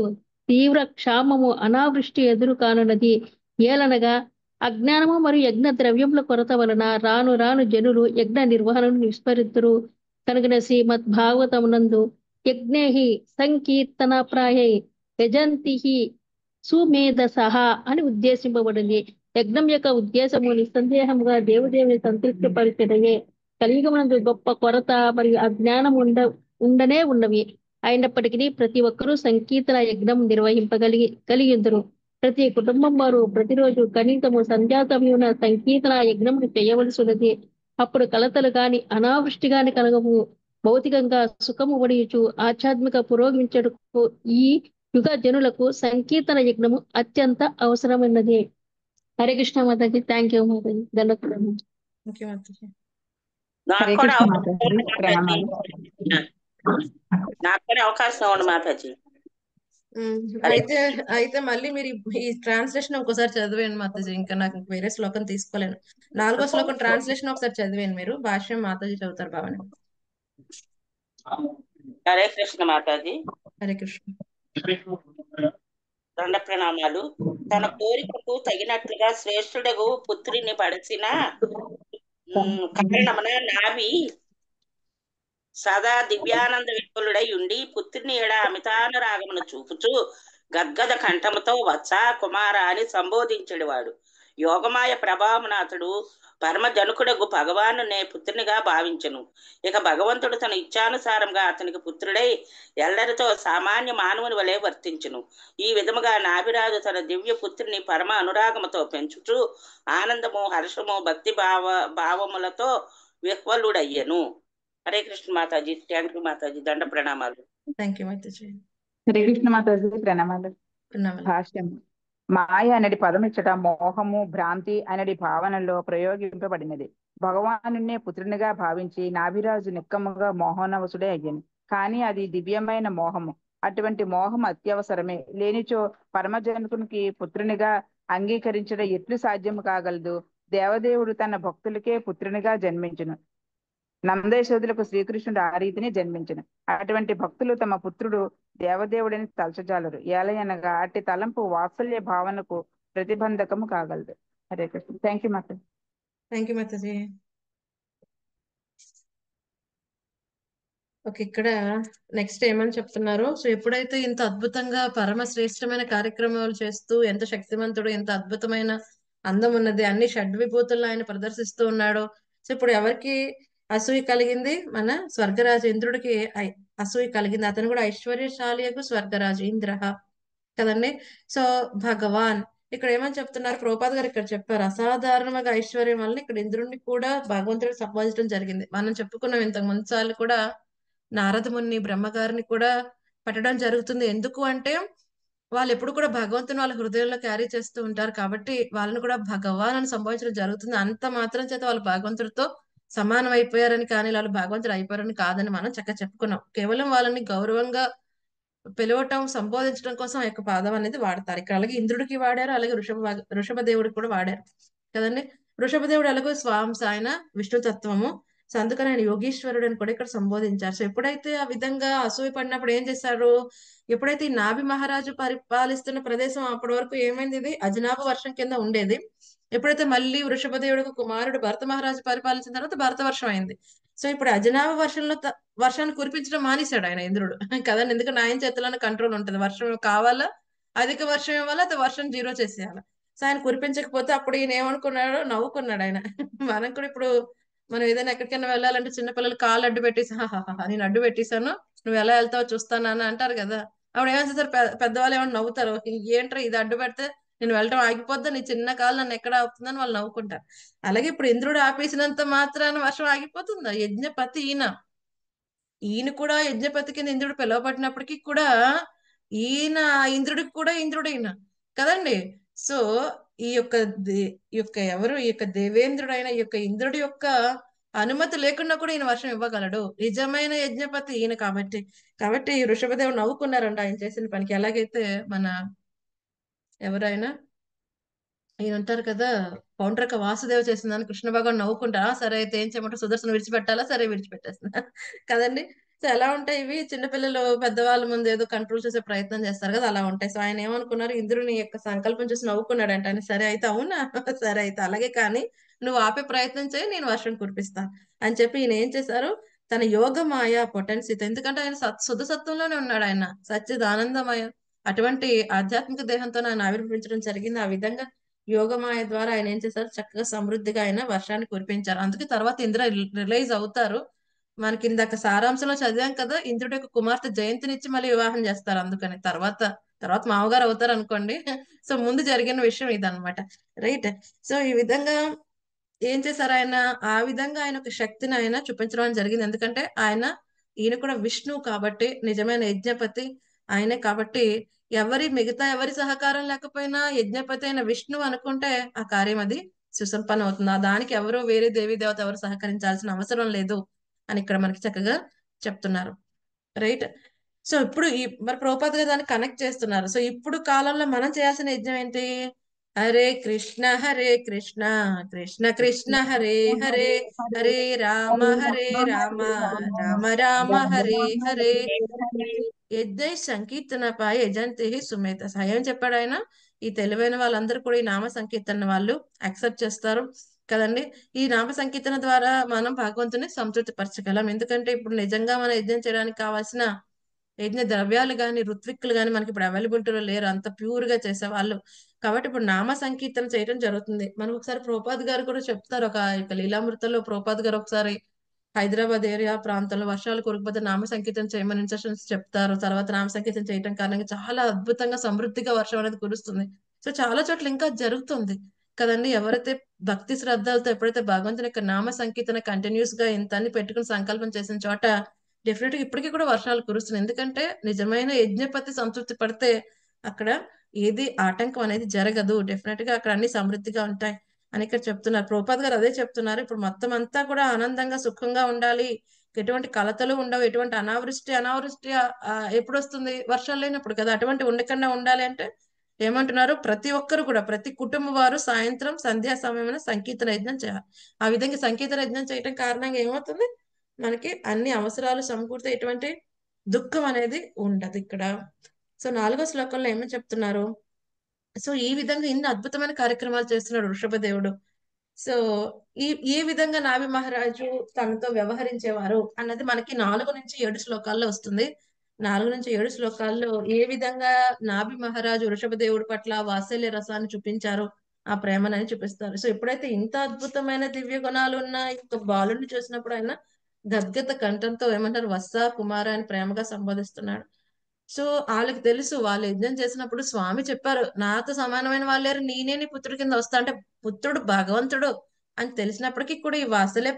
E: తీవ్ర క్షామము అనావృష్టి ఎదురు కానున్నది. ఏలనగా అజ్ఞానము మరియు యజ్ఞ ద్రవ్యముల కొరత వలన రాను రాను జనులు యజ్ఞ నిర్వహణను విస్మరిద్దురు. కనుకనే శ్రీమద్ భాగవతమునందు యజ్ఞేహి సంకీర్తన ప్రాయై యజంతిహి సుమేధసహ అని ఉద్దేశింపబడింది. యజ్ఞం యొక్క ఉద్దేశము నిస్సందేహముగా దేవుదేవుని సంతృప్తిపరిచడయే. కలియుగమునందు గొప్ప కొరత మరియు అజ్ఞానం ఉండనే ఉన్నవి. అయినప్పటికీ ప్రతి ఒక్కరూ సంకీర్తన యజ్ఞం కలిగిందరు. ప్రతి కుటుంబం వారు ప్రతిరోజు కనీసము సంధ్యాసమయమున సంకీర్తన యజ్ఞమును చేయవలసి ఉన్నది. అప్పుడు కలతలు గాని అనావృష్టి గాని కలగవు. భౌతికంగా సుఖము వడియుచు ఆధ్యాత్మిక పురోగమించటకు ఈ యుగ జనులకు సంకీర్తన యజ్ఞము అత్యంత అవసరమైనది. హరే కృష్ణ మాతాజీ. Thank you Mataji. దండప్రణామం.
D: నాకు
A: హరే
D: కూడా
A: కృష్ణ
D: అవకాశం
A: మాతాజీ.
D: ఉంది
A: ప్రణామాలు.
D: మాతాజీ. నాకు కూడా అవకాశం ఉంది మాతాజీ.
B: అయితే అయితే మళ్ళీ మీరు ఈ ట్రాన్స్లేషన్ ఒకసారి చదివేయండి మాతాజీ. ఇంకా నాకు వేరే శ్లోకం తీసుకోలేను. 4వ శ్లోకం ట్రాన్స్లేషన్ ఒకసారి చదివేయండి మీరు. భాష్యం మాతాజీ చదువుతారు భావన.
D: హరే కృష్ణ మాతాజీ.
B: హరే కృష్ణ.
D: దండ ప్రణామాలు. తన కోరికకు తగినట్లుగా శ్రేష్ఠుడగు పుత్రిని పడిచిన కారణమున నాభి సదా దివ్యానంద విపులుడై ఉండి పుత్రిని ఎడ అమితానురాగమును చూపుచు గద్గద కంఠముతో వత్స కుమార అని సంబోధించేవాడు. యోగమాయ ప్రభావమున అతడు పరమజనుకుడగు భగవానునే పుత్రునిగా భావించను. ఇక భగవంతుడు తన ఇచ్ఛానుసారంగా అతనికి పుత్రుడై ఎల్లరితో సామాన్య మానవుని వలె వర్తించును. ఈ విధముగా నాభిరాజు తన దివ్య పుత్రిని పరమ అనురాగముతో పెంచుచు ఆనందము, హర్షము, భక్తి భావములతో విహ్వలుడయ్యను. హరే కృష్ణ మాతాజీ. Thank you Mataji. దండ ప్రణామాలు.
B: Thank you Mataji.
A: హరే కృష్ణ మాతాజీ. ప్రణామాలు. భాష్యం. మాయ అనేది పదమిచ్చట మోహము, భ్రాంతి అనేది భావనలో ప్రయోగింపబడినది. భగవానునే పుత్రునిగా భావించి నాభిరాజు నిక్కముగా మోహనవసుడే అయ్యను. కానీ అది దివ్యమైన మోహము. అటువంటి మోహం అత్యవసరమే. లేనిచో పరమజనకునికి పుత్రునిగా అంగీకరించడం ఎట్లు సాధ్యము కాగలదు? దేవదేవుడు తన భక్తులకే పుత్రునిగా జన్మించును. నందేశోదులకు శ్రీకృష్ణుడు ఆ రీతిని జన్మించును. అటువంటి భక్తులు తమ పుత్రుడు దేవదేవుడిని తలచజాలరు. ఏలయనగా అట్టి తలంపు వాత్సల్య భావనకు ప్రతిబంధకము కాగలదు. Hare Krishna. Thank you Mataji.
B: Thank you Mataji. Okay, ఇక్కడ నెక్స్ట్ ఏమని చెప్తున్నారు? సో ఎప్పుడైతే ఇంత అద్భుతంగా పరమ శ్రేష్టమైన కార్యక్రమాలు చేస్తూ ఎంత శక్తివంతుడు, ఎంత అద్భుతమైన అందం ఉన్నది, అన్ని షడ్విభూతుల్లో ఆయన ప్రదర్శిస్తూ ఉన్నాడో, సో ఇప్పుడు ఎవరికి అసూయ కలిగింది? మన స్వర్గరాజు ఇంద్రుడికి అసూయ కలిగింది. అతను కూడా ఐశ్వర్యశాలియకు స్వర్గరాజు ఇంద్ర కదండి. సో భగవాన్ ఇక్కడ ఏమని చెప్తున్నారు? ప్రభుపాద గారు ఇక్కడ చెప్పారు, అసాధారణంగా ఐశ్వర్యం వల్ల ఇక్కడ ఇంద్రుడిని కూడా భగవంతుడికి సంపాదించడం జరిగింది. మనం చెప్పుకున్నాం ఇంతకు ముందు సార్లు కూడా, నారద ముని బ్రహ్మగారిని కూడా పెట్టడం జరుగుతుంది. ఎందుకు అంటే వాళ్ళు ఎప్పుడు కూడా భగవంతుని వాళ్ళ హృదయంలో క్యారీ చేస్తూ ఉంటారు కాబట్టి వాళ్ళని కూడా భగవాన్ అని సంబోధించడం జరుగుతుంది. అంత మాత్రం చేత వాళ్ళు భగవంతుడితో సమానం అయిపోయారని కానీ వాళ్ళు భగవంతుడు అయిపోయారని కాదని మనం చక్కగా చెప్పుకున్నాం. కేవలం వాళ్ళని గౌరవంగా పిలవటం, సంబోధించడం కోసం ఆ యొక్క పాదం అనేది వాడతారు. ఇక్కడ అలాగే ఇంద్రుడికి వాడారు, అలాగే వృషభ దేవుడికి కూడా వాడారు కదండి. వృషభ దేవుడు ఎలాగో స్వాంశ, ఆయన విష్ణు తత్వము. సో అందుకని ఆయన యోగీశ్వరుడు అని కూడా ఇక్కడ సంబోధించారు. సో ఎప్పుడైతే ఆ విధంగా అసూయ పడినప్పుడు ఏం చేశారు, ఎప్పుడైతే ఈ నాభి మహారాజు పరిపాలిస్తున్న ప్రదేశం అప్పటి వరకు ఏమైంది, ఇది అజనాభ వర్షం కింద ఉండేది. ఎప్పుడైతే మళ్ళీ వృషభదేవుడికి కుమారుడు భరత మహారాజు పరిపాలించిన తర్వాత భరత వర్షం అయింది. సో ఇప్పుడు అజనాభ వర్షంలో వర్షాన్ని కురిపించడం మానేశాడు ఆయన ఇంద్రుడు కదండి. ఎందుకంటే ఆయన చేతిలోనే కంట్రోల్ ఉంటుంది. వర్షం కావాలా, అధిక వర్షం ఇవ్వాలా, అయితే వర్షం జీరో చేసేయాలి. సో ఆయన కురిపించకపోతే అప్పుడు ఈయన ఏమనుకున్నాడు, నవ్వుకున్నాడు ఆయన. మనం కూడా ఇప్పుడు మనం ఏదైనా ఎక్కడికైనా వెళ్ళాలంటే చిన్నపిల్లలు కాళ్ళు అడ్డు పెట్టేసి హాహాహా నేను అడ్డు పెట్టేశాను, నువ్వు ఎలా వెళ్తావో చూస్తానా అని అంటారు కదా. అప్పుడు ఏమైనా చేస్తారు, పెద్దవాళ్ళు ఏమైనా నవ్వుతారు, ఏంట్రా ఇది అడ్డు పెడితే నేను వెళ్ళటం ఆగిపోద్దా, నీ చిన్న కాలు నన్ను ఎక్కడ ఆపుతుందని వాళ్ళు నవ్వుకుంటారు. అలాగే ఇప్పుడు ఇంద్రుడు ఆపేసినంత మాత్రాన వర్షం ఆగిపోతుందా? యజ్ఞపతి ఈయన కూడా యజ్ఞపతి కింద ఇంద్రుడు పిలువబడినప్పటికీ కూడా ఈయన ఇంద్రుడికి కూడా ఇంద్రుడైన కదండి. సో ఈ యొక్క ఈ యొక్క దేవేంద్రుడైన ఈ యొక్క ఇంద్రుడి యొక్క అనుమతి లేకుండా కూడా ఈయన వర్షం ఇవ్వగలడు. నిజమైన యజ్ఞపతి ఈయన కాబట్టి వృషభదేవుడు నవ్వుకున్నారంట ఆయన చేసిన పనికి. ఎలాగైతే మన ఎవరైనా ఈయన ఉంటారు కదా, పౌండ్రక వాసుదేవ చేసిందని కృష్ణ భగవాన్ నవ్వుకుంటారా, సరే అయితే ఏం చేయమంటారు, సుదర్శన విడిచిపెట్టాలా, సరే విడిచిపెట్టేస్తున్నా కదండి. సో ఎలా ఉంటాయి ఇవి, చిన్నపిల్లలు పెద్దవాళ్ళ ముందు ఏదో కంట్రోల్ చేసే ప్రయత్నం చేస్తారు కదా, అలా ఉంటాయి. సో ఆయన ఏమనుకున్నారు, ఇంద్రుని యొక్క సంకల్పం చూసి నవ్వుకున్నాడంట ఆయన. సరే అయితే అవునా, సరే అయితే అలాగే, కానీ నువ్వు ఆపే ప్రయత్నం చేయి, నేను వర్షం కురిపిస్తాను అని చెప్పి ఈయన ఏం చేశారు, తన యోగమాయ పొటెన్సీతో, ఎందుకంటే ఆయన శుద్ధసత్వంలోనే ఉన్నాడు, ఆయన సచ్చిదానందమయ అటువంటి ఆధ్యాత్మిక దేహంతో ఆయన ఆవిర్భవించడం జరిగింది. ఆ విధంగా యోగమాయ ద్వారా ఆయన ఏం చేశారు, చక్కగా సమృద్ధిగా ఆయన వర్షాన్ని కురిపించారు. అందుకే తర్వాత ఇంద్ర రిలైజ్ అవుతారు. మనకి ఇందాక సారాంశంలో చదివాం కదా, ఇంద్రుడి యొక్క కుమార్తె జయంతినిచ్చి మళ్ళీ వివాహం చేస్తారు. అందుకని తర్వాత మామగారు అవుతారు అనుకోండి. సో ముందు జరిగిన విషయం ఇదనమాట, రైట్. సో ఈ విధంగా ఏం చేశారు ఆయన, ఆ విధంగా ఆయన ఒక శక్తిని ఆయన చూపించడం జరిగింది. ఎందుకంటే ఈయన కూడా విష్ణువు కాబట్టి, నిజమైన యజ్ఞపతి ఆయనే కాబట్టి, మిగతా ఎవరి సహకారం లేకపోయినా యజ్ఞపతి అయిన విష్ణువు అనుకుంటే ఆ కార్యం అది సుసంపన్నం అవుతుంది. దానికి ఎవరు వేరే దేవీ దేవత ఎవరు సహకరించాల్సిన అవసరం లేదు అని ఇక్కడ మనకి చక్కగా చెప్తున్నారు, రైట్. సో ఇప్పుడు మరి ప్రభుపాద గారు దాన్ని కనెక్ట్ చేస్తున్నారు. సో ఇప్పుడు కాలంలో మనం చేయాల్సిన యజ్ఞం ఏంటి, హరే కృష్ణ కృష్ణ కృష్ణ హరే హరే, హరే రామ రామ రామ హరే హరే, యజ్ఞ సంకీర్తనపై యజంతి సుమేత. ఏం చెప్పాడు ఆయన, ఈ తెలివైన వాళ్ళందరూ కూడా ఈ నామ సంకీర్తన వాళ్ళు యాక్సెప్ట్ చేస్తారు కదండి. ఈ నామ సంకీర్తన ద్వారా మనం భగవంతుని సంతృప్తి పరచగలం. ఎందుకంటే ఇప్పుడు నిజంగా మనం యజ్ఞం చేయడానికి కావాల్సిన యజ్ఞ ద్రవ్యాలు గాని ఋత్విక్కులు గాని మనకి ఇప్పుడు అవైలబిలిటీలో లేరు, అంత ప్యూర్ గా చేసేవాళ్ళు. కాబట్టి ఇప్పుడు నామ సంకీర్తన చేయడం జరుగుతుంది. మనం ఒకసారి ప్రభుపాద్ గారు కూడా చెప్తారు, ఒక లీలామృతంలో ప్రభుపాద్ గారు ఒకసారి హైదరాబాద్ ఏరియా ప్రాంతంలో వర్షాలు కురకపోతే నామ సంకీర్తన చేయమని ఇన్స్ట్రక్షన్స్ చెప్తారు. తర్వాత నామ సంకీర్తన చేయడం కారణంగా చాలా అద్భుతంగా సమృద్ధిగా వర్షం అనేది కురుస్తుంది. సో చాలా చోట్ల ఇంకా జరుగుతుంది కదండి. ఎవరైతే భక్తి శ్రద్ధలతో ఎప్పుడైతే భగవంతుని యొక్క నామ సంకీర్తన కంటిన్యూస్ గా ఇంత అన్ని పెట్టుకుని సంకల్పం చేసిన చోట డెఫినెట్ గా ఇప్పటికీ కూడా వర్షాలు కురుస్తున్నాయి. ఎందుకంటే నిజమైన యజ్ఞపతి సంతృప్తి పడితే అక్కడ ఏది ఆటంకం అనేది జరగదు, డెఫినెట్ గా అక్కడ అన్ని సమృద్ధిగా ఉంటాయి అని ఇక్కడ చెప్తున్నారు. ప్రభుపాద్ గారు అదే చెప్తున్నారు. ఇప్పుడు మొత్తం అంతా కూడా ఆనందంగా సుఖంగా ఉండాలి, ఎటువంటి కలతలు ఉండవు, ఎటువంటి అనావృష్టి ఎప్పుడు వస్తుంది, వర్షాలు లేనప్పుడు కదా. అటువంటి ఉండకుండా ఉండాలి అంటే ఏమంటున్నారు, ప్రతి ఒక్కరు కూడా ప్రతి కుటుంబ వారు సాయంత్రం సంధ్యా సమయంలో సంకీర్తన యజ్ఞం చేయాలి. ఆ విధంగా సంకీర్తన యజ్ఞం చేయడం కారణంగా ఏమవుతుంది, మనకి అన్ని అవసరాలు సమకూరితే ఎటువంటి దుఃఖం అనేది ఉండదు ఇక్కడ. సో 4వ శ్లోకంలో ఏమని చెప్తున్నారు, సో ఈ విధంగా ఇన్ని అద్భుతమైన కార్యక్రమాలు చేస్తున్నాడు వృషభదేవుడు. సో ఏ విధంగా నాభి మహారాజు తనతో వ్యవహరించేవారు అన్నది మనకి 4 నుంచి 7 శ్లోకాల్లో వస్తుంది. 4 నుంచి 7 శ్లోకాల్లో ఏ విధంగా నాభి మహారాజు వృషభదేవుడి పట్ల వాత్సల్య రసాన్ని చూపించారు, ఆ ప్రేమనని చూపిస్తారు. సో ఎప్పుడైతే ఇంత అద్భుతమైన దివ్య గుణాలు ఉన్న ఇంత బాలుని చూసినప్పుడు ఆయన గద్గత కంఠంతో ఏమంటారు, వత్స కుమార అని ప్రేమగా సంబోధిస్తున్నాడు. సో వాళ్ళకి తెలుసు, వాళ్ళు యజ్ఞం చేసినప్పుడు స్వామి చెప్పారు, నాతో సమానమైన వాళ్ళేరు, నేనే నీ పుత్రుడి కింద వస్తా అంటే పుత్రుడు భగవంతుడు అని తెలిసినప్పటికీ కూడా ఈ వాత్సల్య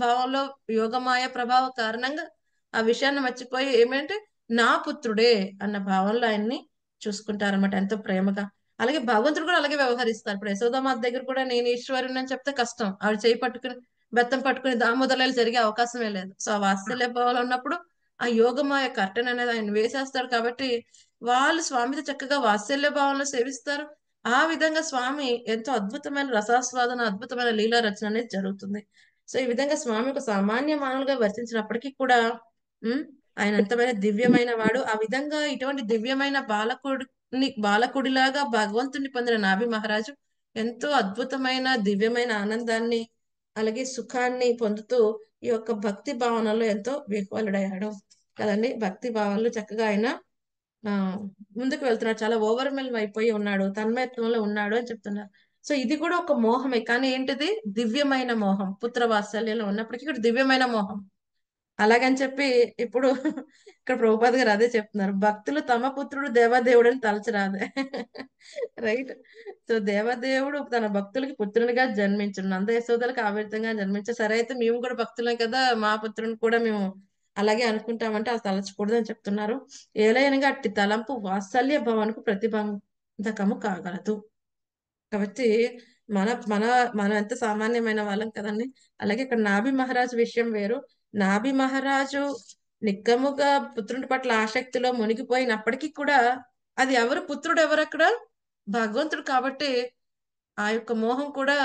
B: భావంలో యోగమాయ ప్రభావ కారణంగా ఆ విషయాన్ని మర్చిపోయి ఏమంటే నా పుత్రుడే అన్న భావంలో ఆయన్ని చూసుకుంటారన్నమాట, ఎంతో ప్రేమగా. అలాగే భగవంతుడు కూడా అలాగే వ్యవహరిస్తారు. ఇప్పుడు యశోదామాత దగ్గర కూడా నేను ఈశ్వరుని అని చెప్తే కష్టం, ఆవిడ చేయి పట్టుకుని బెత్తం పట్టుకుని దామోదరాలు జరిగే అవకాశమే లేదు. సో ఆ వాత్సల్య భావాలు ఉన్నప్పుడు ఆ యోగమాయ కర్టెన్ అనేది ఆయన వేసేస్తాడు కాబట్టి వాళ్ళు స్వామితో చక్కగా వాత్సల్య భావంలో సేవిస్తారు. ఆ విధంగా స్వామి ఎంతో అద్భుతమైన రసాస్వాదన, అద్భుతమైన లీలా రచన అనేది జరుగుతుంది. సో ఈ విధంగా స్వామి ఒక సామాన్య మానవులుగా వర్తించినప్పటికీ కూడా ఆయన ఎంతమైన దివ్యమైన వాడు. ఆ విధంగా ఇటువంటి దివ్యమైన బాలకుడిలాగా భగవంతుని పొందిన నాభి మహారాజు ఎంతో అద్భుతమైన దివ్యమైన ఆనందాన్ని అలాగే సుఖాన్ని పొందుతూ ఈ యొక్క భక్తి భావనలో ఎంతో విహ్వలుడయ్యాడు కదండి. భక్తి భావనలో చక్కగా ఆయన ముందుకు వెళ్తున్నాడు. చాలా ఓవర్వెల్మ్ అయిపోయి ఉన్నాడు, తన్మయత్వంలో ఉన్నాడు అని చెప్తున్నారు. సో ఇది కూడా ఒక మోహమే, కానీ ఏంటిది? దివ్యమైన మోహం. పుత్ర వాత్సల్యంలో ఉన్నప్పటికీ కూడా దివ్యమైన మోహం. అలాగని చెప్పి ఇప్పుడు ఇక్కడ ప్రభుపాద గారు అదే చెప్తున్నారు, భక్తులు తమ పుత్రుడు దేవదేవుడు అని తలచరాదే. రైట్. సో దేవదేవుడు తన భక్తులకి పుత్రునిగా జన్మించు, నంద యశోదలకు ఆ విధంగా జన్మించే. సరే అయితే మేము కూడా భక్తులే కదా, మా పుత్రుని కూడా మేము అలాగే అనుకుంటామంటే అది తలచకూడదు అని చెప్తున్నారు. ఏలైనగా అట్టి తలంపు వాత్సల్య భావనకు ప్రతిబంధకము కాగలదు. కాబట్టి మన మన మనం ఎంత సామాన్యమైన వాళ్ళం కదండి. అలాగే ఇక్కడ నాభి మహారాజు విషయం వేరు. నాభి మహారాజు నిక్కముగా పుత్రుడి పట్ల ఆసక్తిలో మునిగిపోయినప్పటికీ కూడా అది ఎవరు పుత్రుడు, ఎవరు అక్కడ? భగవంతుడు. కాబట్టి ఆ యొక్క మోహం కూడా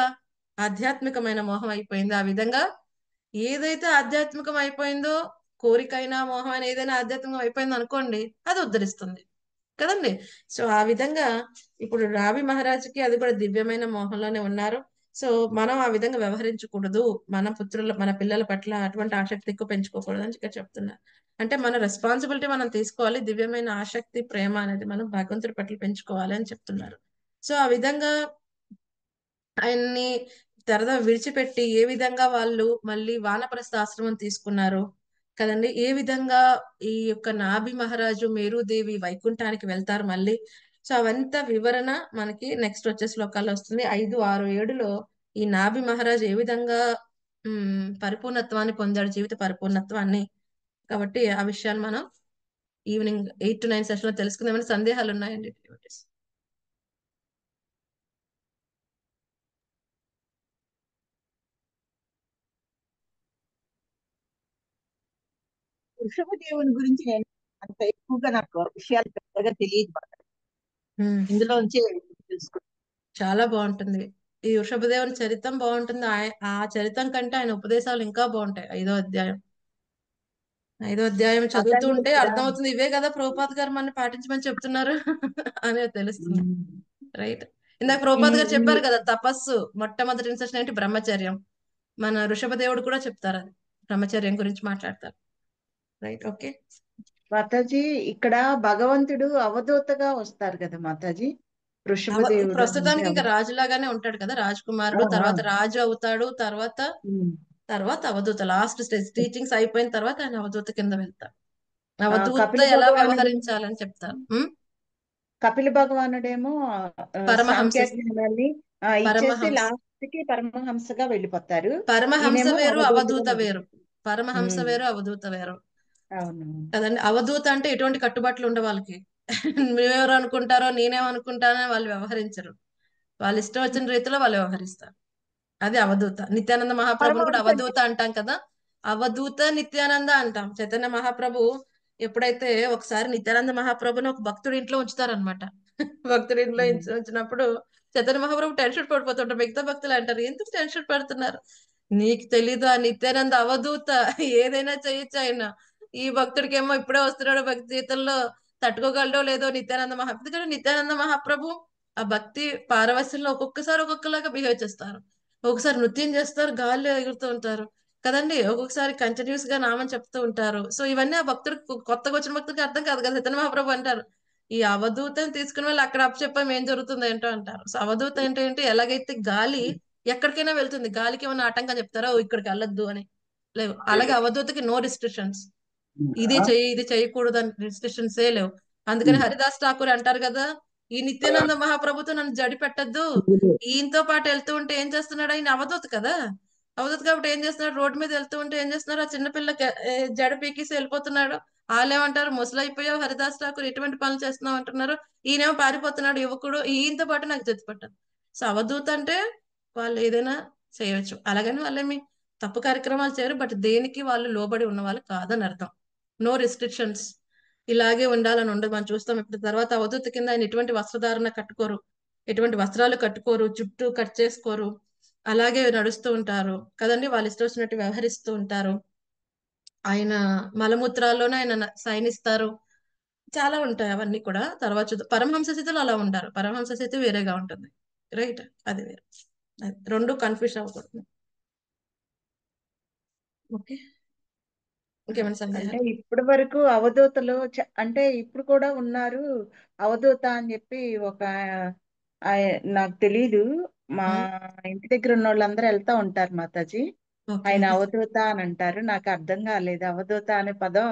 B: ఆధ్యాత్మికమైన మోహం అయిపోయింది. ఆ విధంగా ఏదైతే ఆధ్యాత్మికం అయిపోయిందో, కోరికైనా మోహం అయినా ఏదైనా ఆధ్యాత్మికం అయిపోయింది అనుకోండి, అది ఉద్ధరిస్తుంది కదండి. సో ఆ విధంగా ఇప్పుడు రావి మహారాజుకి అది కూడా దివ్యమైన మోహంలోనే ఉన్నారు. సో మనం ఆ విధంగా వ్యవహరించకూడదు, మన పిల్లల పట్ల అటువంటి ఆసక్తి ఎక్కువ పెంచుకోకూడదు అని ఇక్కడ చెప్తున్నారు. అంటే మన రెస్పాన్సిబిలిటీ మనం తీసుకోవాలి. దివ్యమైన ఆసక్తి, ప్రేమ అనేది మనం భగవంతుడి పట్ల పెంచుకోవాలి అని చెప్తున్నారు. సో ఆ విధంగా ఆయన్ని తెరద విడిచిపెట్టి ఏ విధంగా వాళ్ళు మళ్ళీ వానప్రస్థ ఆశ్రమం తీసుకున్నారు కదండి. ఏ విధంగా ఈ యొక్క నాభి మహారాజు, మేరుదేవి వైకుంఠానికి వెళ్తారు మళ్ళీ. సో అవంతా వివరణ మనకి నెక్స్ట్ వచ్చే శ్లోకాల్లో వస్తుంది. 5, 6, 7లో ఈ నాభి మహారాజు ఏ విధంగా పరిపూర్ణత్వాన్ని పొందాడు, జీవిత పరిపూర్ణత్వాన్ని. కాబట్టి ఆ విషయాలు మనం ఈవినింగ్ 8 to 9 సెషన్ లో తెలుసుకుందామని. సందేహాలు ఉన్నాయండి?
F: వృషభదేవుని గురించి నేను అంత ఎక్కువగా నాకు విషయాలు పెద్దగా తెలియదు. ఇందులోంచి తెలుసుకుంటాను.
B: చాలా బాగుంటుంది ఈ వృషభదేవుని చరిత్రం, బాగుంటుంది. ఆ చరిత్రం కంటే ఆయన ఉపదేశాలు ఇంకా బాగుంటాయి. 5వ అధ్యాయం చదువుతూ ఉంటే అర్థమవుతుంది, ఇవే కదా ప్రభుపాద్ గారు మనని పాటించమని చెప్తున్నారు అనేది తెలుస్తుంది. రైట్. ఇందాక ప్రభుపాద్ గారు చెప్పారు కదా, తపస్సు మొట్టమొదటి ఇన్సెషన్ ఏంటి? బ్రహ్మచర్యం. మన వృషభదేవుడు కూడా చెప్తారు, అది బ్రహ్మచర్యం గురించి మాట్లాడతారు. రైట్. ఓకే
F: మాతాజీ, ఇక్కడ భగవంతుడు అవధూతగా వస్తారు కదా మాతాజీ. వృషభదేవుడు
B: ప్రస్తుతానికి ఇంకా రాజులాగానే ఉంటాడు కదా, రాజకుమారుడు. తర్వాత రాజు అవుతాడు, తర్వాత అవధూత. లాస్ట్ స్టేజ్ టీచింగ్స్ అయిపోయిన తర్వాత ఆయన అవధూత కింద వెళ్తారు. అవధూత ఎలా వ్యవహరించాలని చెప్తారు.
F: కపిల భగవానుడేమో సాంఖ్యజ్ఞానాన్ని ఇచ్చేసి లాస్ట్ కి పరమహంసగా వెళ్ళిపోతారు.
B: పరమహంస వేరు, అవధూత వేరు. పరమహంస వేరు, అవధూత వేరు కదండి. అవధూత అంటే ఎటువంటి కట్టుబాట్లు ఉండే వాళ్ళకి, మీరెవరు అనుకుంటారో నేనేమనుకుంటానో వాళ్ళు వ్యవహరించరు. వాళ్ళ ఇష్టం వచ్చిన రీతిలో వాళ్ళు వ్యవహరిస్తారు. అది అవధూత. నిత్యానంద మహాప్రభుని కూడా అవధూత అంటాం కదా. అవధూత, నిత్యానంద అంటాం. చైతన్య మహాప్రభు ఎప్పుడైతే ఒకసారి నిత్యానంద మహాప్రభుని ఒక భక్తుడి ఇంట్లో ఉంచుతారనమాట. భక్తుడి ఇంట్లో ఉంచినప్పుడు చైతన్య మహాప్రభు టెన్షన్ పడిపోతుంటారు. మిగతా భక్తులు అంటారు, ఎందుకు టెన్షన్ పడుతున్నారు, నీకు తెలీదు ఆ నిత్యానంద అవధూత, ఏదైనా చేయొచ్చు ఆయన. ఈ భక్తుడికి ఏమో ఇప్పుడే వస్తున్నాడు, భక్తి జీవితంలో తట్టుకోగలడో లేదో నిత్యానంద మహాప్రభు. ఎందుకంటే నిత్యానంద మహాప్రభు ఆ భక్తి పారవశ్యంలో ఒక్కొక్కసారి ఒక్కొక్కలాగా బిహేవ్ చేస్తారు. ఒకసారి నృత్యం చేస్తారు, గాల్లో ఎగురుతూ ఉంటారు కదండి. ఒక్కొక్కసారి కంటిన్యూస్ గా నామం చెప్తూ ఉంటారు. సో ఇవన్నీ ఆ భక్తుడికి, కొత్తగా వచ్చిన భక్తుడికి అర్థం కాదు కదా. చైతన్య మహాప్రభు అంటారు, ఈ అవధూతని తీసుకుని వెళ్ళి అక్కడ అప్పచెప్పాం, ఏం జరుగుతుంది ఏంటో అంటారు. సో అవధూత ఏంటంటే, ఎలాగైతే గాలి ఎక్కడికైనా వెళ్తుంది, గాలికి ఏమైనా ఆటంకం చెప్తారో ఇక్కడికి వెళ్ళొద్దు అని లేవు, అలాగే అవధూతకి నో రిస్ట్రిక్షన్స్. ఇది చెయ్యి, ఇది చేయకూడదు అని రిస్ట్రిక్షన్స్ ఏ లేవు. అందుకని హరిదాస్ ఠాకూర్ అంటారు కదా, ఈ నిత్యానంద మహాప్రభుతో నన్ను జడి పెట్టద్దు. ఈయనతో పాటు వెళ్తూ ఉంటే ఏం చేస్తున్నాడు, ఆయన అవధూత కదా. అవధూత కాబట్టి ఏం చేస్తున్నాడు, రోడ్డు మీద వెళ్తూ ఉంటే ఏం చేస్తున్నాడు, ఆ చిన్నపిల్లకి జడ పీకేసి వెళ్ళిపోతున్నాడు. వాళ్ళేమంటారు, ముసలైపోయావు హరిదాస్ ఠాకూర్, ఎటువంటి పనులు చేస్తున్నావు అంటున్నారు. ఈయనేమో పారిపోతున్నాడు యువకుడు, ఈయనతో పాటు నాకు జతి పట్టదు. సో అవధూత అంటే వాళ్ళు ఏదైనా చేయవచ్చు. అలాగని వాళ్ళేమి తప్పు కార్యక్రమాలు చేయరు, బట్ దేనికి వాళ్ళు లోబడి ఉన్న వాళ్ళు కాదని అర్థం. నో రిస్ట్రిక్షన్స్, ఇలాగే ఉండాలని ఉండదు. మనం చూస్తాం ఇప్పుడు తర్వాత అవధూత కింద ఆయన ఎటువంటి వస్త్రధారణ కట్టుకోరు, ఎటువంటి వస్త్రాలు కట్టుకోరు, జుట్టు కట్ చేసుకోరు, అలాగే నడుస్తూ ఉంటారు కదండి. వాళ్ళు ఇష్టం వచ్చినట్టు వ్యవహరిస్తూ ఉంటారు. ఆయన మలమూత్రాల్లోనే ఆయన శయనిస్తారు. చాలా ఉంటాయి అవన్నీ కూడా. తర్వాత చూద్దాం. పరమహంస స్థితిలో అలా ఉంటారు, పరమహంస స్థితి వేరేగా ఉంటుంది, రైట్? అది వేరే, రెండు కన్ఫ్యూజ్ అవ్వకూడదు. ఓకే, ఇంకేమైనా
F: అంటే
B: సందేహాలు?
F: ఇప్పటి వరకు అవధూతలు అంటే ఇప్పుడు కూడా ఉన్నారు అవధూత అని చెప్పి ఒక నాకు తెలీదు. మా ఇంటి దగ్గర ఉన్న వాళ్ళందరూ వెళ్తా ఉంటారు మాతాజీ,
B: ఓకే,
F: ఆయన అవధూత అని అంటారు. నాకు అర్థం కాలేదు అవధూత అనే పదం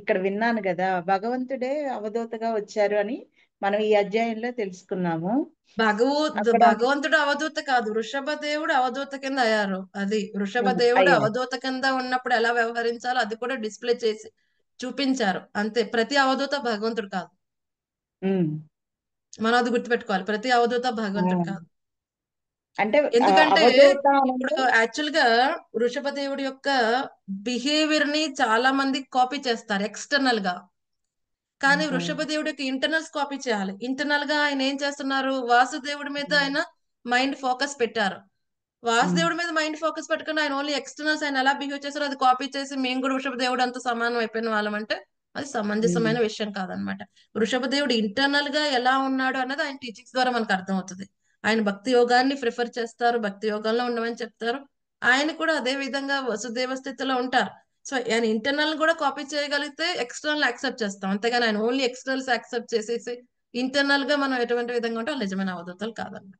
F: ఇక్కడ విన్నాను కదా, భగవంతుడే అవధూతగా వచ్చారు అని మనం ఈ అధ్యాయంలో తెలుసుకున్నాము. అక్కడ
B: భగవంతుడు అవధూత కాదు, వృషభదేవుడు అవధూత కింద అయ్యారు. అది వృషభదేవుడు
F: అయ్యారు.
B: అవధూత కింద ఉన్నప్పుడు ఎలా వ్యవహరించాలో అది కూడా డిస్ప్లే చేసి చూపించారు అంతే. ప్రతి అవధూత భగవంతుడు కాదు,
F: ఉమ్.
B: మనం అది గుర్తుపెట్టుకోవాలి. ప్రతి అవధూత భగవంతుడు కాదు.
F: అంటే
B: ఎందుకంటే
F: అవధూత
B: ఇప్పుడు యాక్చువల్ గా వృషభదేవుడి యొక్క బిహేవియర్ ని చాలా మంది కాపీ చేస్తారు ఎక్స్టర్నల్ గా, కానీ వృషభదేవుడి యొక్క ఇంటర్నల్స్ కాపీ చేయాలి. ఇంటర్నల్ గా ఆయన ఏం చేస్తున్నారు, వాసుదేవుడి మీద ఆయన మైండ్ ఫోకస్ పెట్టారు. వాసుదేవుడి మీద మైండ్ ఫోకస్ పెట్టుకుని ఆయన ఓన్లీ ఎక్స్టర్నల్స్ ఆయన ఎలా బిహేవ్ చేశారో అది కాపీ చేసి మేము కూడా వృషభదేవుడు అంత సమానం అయిపోయిన వాళ్ళం అంటే అది సమంజసమైన విషయం కాదనమాట. వృషభదేవుడు ఇంటర్నల్ గా ఎలా ఉన్నాడు అన్నది ఆయన టీచింగ్స్ ద్వారా మనకు అర్థం అవుతుంది. ఆయన భక్తి యోగాన్ని ప్రిఫర్ చేస్తారు, భక్తి యోగంలో ఉండమని చెప్తారు. ఆయన కూడా అదే విధంగా వసుదేవ స్థితిలో ఉంటారు. సో ఆయన ఇంటర్నల్ కూడా కాపీ చేయగలిగితే ఎక్స్టర్నల్ యాక్సెప్ట్ చేస్తాం, అంతేగాని ఆయన ఓన్లీ ఎక్స్టర్నల్స్ యాక్సెప్ట్ చేసేసి ఇంటర్నల్ గా మనం ఎటువంటి విధంగా ఉంటే వాళ్ళు నిజమైన అవధూతలు కాదన్నమాట.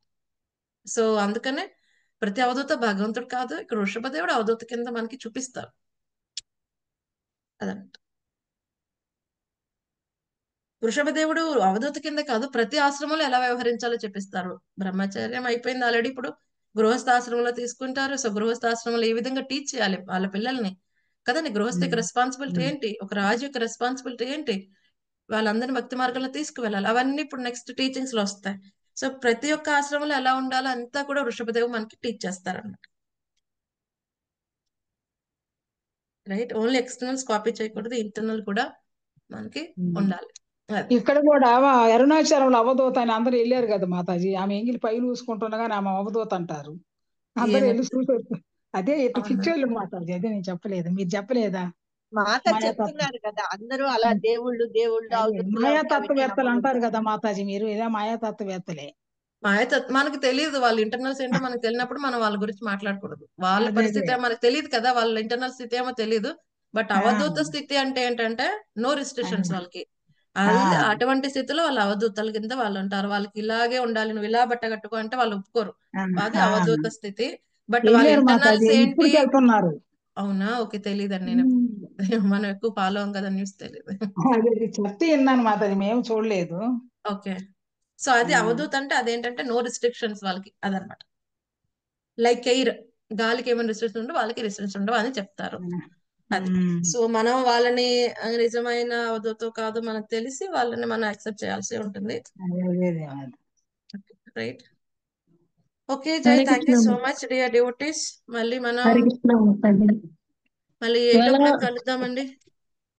B: సో అందుకనే ప్రతి అవధూత భగవంతుడు కాదు, ఇక్కడ వృషభదేవుడు అవధూత కింద మనకి చూపిస్తారు అదంట. వృషభదేవుడు అవధూత కింద కాదు, ప్రతి ఆశ్రమంలో ఎలా వ్యవహరించాలో చెప్పిస్తారు. బ్రహ్మచర్యం అయిపోయింది ఆల్రెడీ, ఇప్పుడు గృహస్థాశ్రమంలో తీసుకుంటారు. సో గృహస్థాశ్రమంలో ఏ విధంగా టీచ్ చేయాలి వాళ్ళ పిల్లల్ని కదండి. గృహస్థ యొక్క రెస్పాన్సిబిలిటీ ఏంటి, ఒక రాజు యొక్క రెస్పాన్సిబిలిటీ ఏంటి, వాళ్ళందరినీ భక్తి మార్గంలో తీసుకువెళ్ళాలి. అవన్నీ ఇప్పుడు నెక్స్ట్ టీచింగ్స్ లో వస్తాయి. సో ప్రతి ఒక్క ఆశ్రమంలో ఎలా ఉండాలో అంతా కూడా వృషభదేవు మనకి టీచ్ చేస్తారన్నమాట, రైట్? ఓన్లీ ఎక్స్టర్నల్స్ కాపీ చేయకూడదు, ఇంటర్నల్ కూడా మనకి ఉండాలి.
A: ఇక్కడ కూడా అరుణాచలంలో అవధూత అని అందరూ వెళ్ళారు కదా మాతాజీ, ఆమె ఎంగిలి పైలు చూసుకుంటుండగానే ఆమె అవధూత అంటారు, అందరూ వెళ్ళి చూసారు. అదే ఇటు పిచ్చోళ్ళు మాతాజీ, అదే నేను చెప్పలేదు, మీరు చెప్పలేదా?
F: మాత చెప్తున్నారు కదా అందరూ అలా దేవుళ్ళు దేవుళ్ళు
A: మాయాతత్వవేత్తలు అంటారు కదా మాతాజీ, మీరు ఇలా మాయాతత్వవేత్తలే.
B: మనకు తెలియదు వాళ్ళ ఇంటర్నల్స్ ఏంటో, మనకు తెలియనప్పుడు మనం వాళ్ళ గురించి మాట్లాడకూడదు. వాళ్ళ పరిస్థితి మనకు తెలియదు కదా, వాళ్ళ ఇంటర్నల్ స్థితి ఏమో తెలియదు. బట్ అవధూత స్థితి అంటే ఏంటంటే నో రిస్ట్రిక్షన్స్ వాళ్ళకి. అది అటువంటి స్థితిలో వాళ్ళు అవధూతల కింద వాళ్ళు ఉంటారు. వాళ్ళకి ఇలాగే ఉండాలి, నువ్వు ఇలా బట్ట కట్టుకో అంటే వాళ్ళు ఒప్పుకోరు, అది అవధూత స్థితి. బట్ వాళ్ళ ఇంటర్నల్స్ ఏంటి? అవునా, ఓకే, తెలియదండి. నేను మనం ఎక్కువ ఫాలో అవ్వం కదా న్యూస్, తెలియదు.
A: చెప్తే విన్నాను మాతాజీ, మేము చూడలేదు.
B: ఓకే, సో అది అవధూత అంటే అదేంటంటే నో రిస్ట్రిక్షన్స్ వాళ్ళకి, అదనమాట. లైక్ ఎయిర్, గాలికి ఏమైనా రిస్ట్రిక్షన్ ఉండవు, వాళ్ళకి రిస్ట్రిక్షన్ ఉండవు అని చెప్తారు. అది సో మనం వాళ్ళని నిజమైన అవధూతో కాదు మనకు తెలిసి వాళ్ళని మనం యాక్సెప్ట్ చేయాల్సి ఉంటుంది, రైట్? ఓకే జై, thank you so much dear devotees. మళ్ళీ మనం
E: 8 o'clock
B: కలుద్దామండి.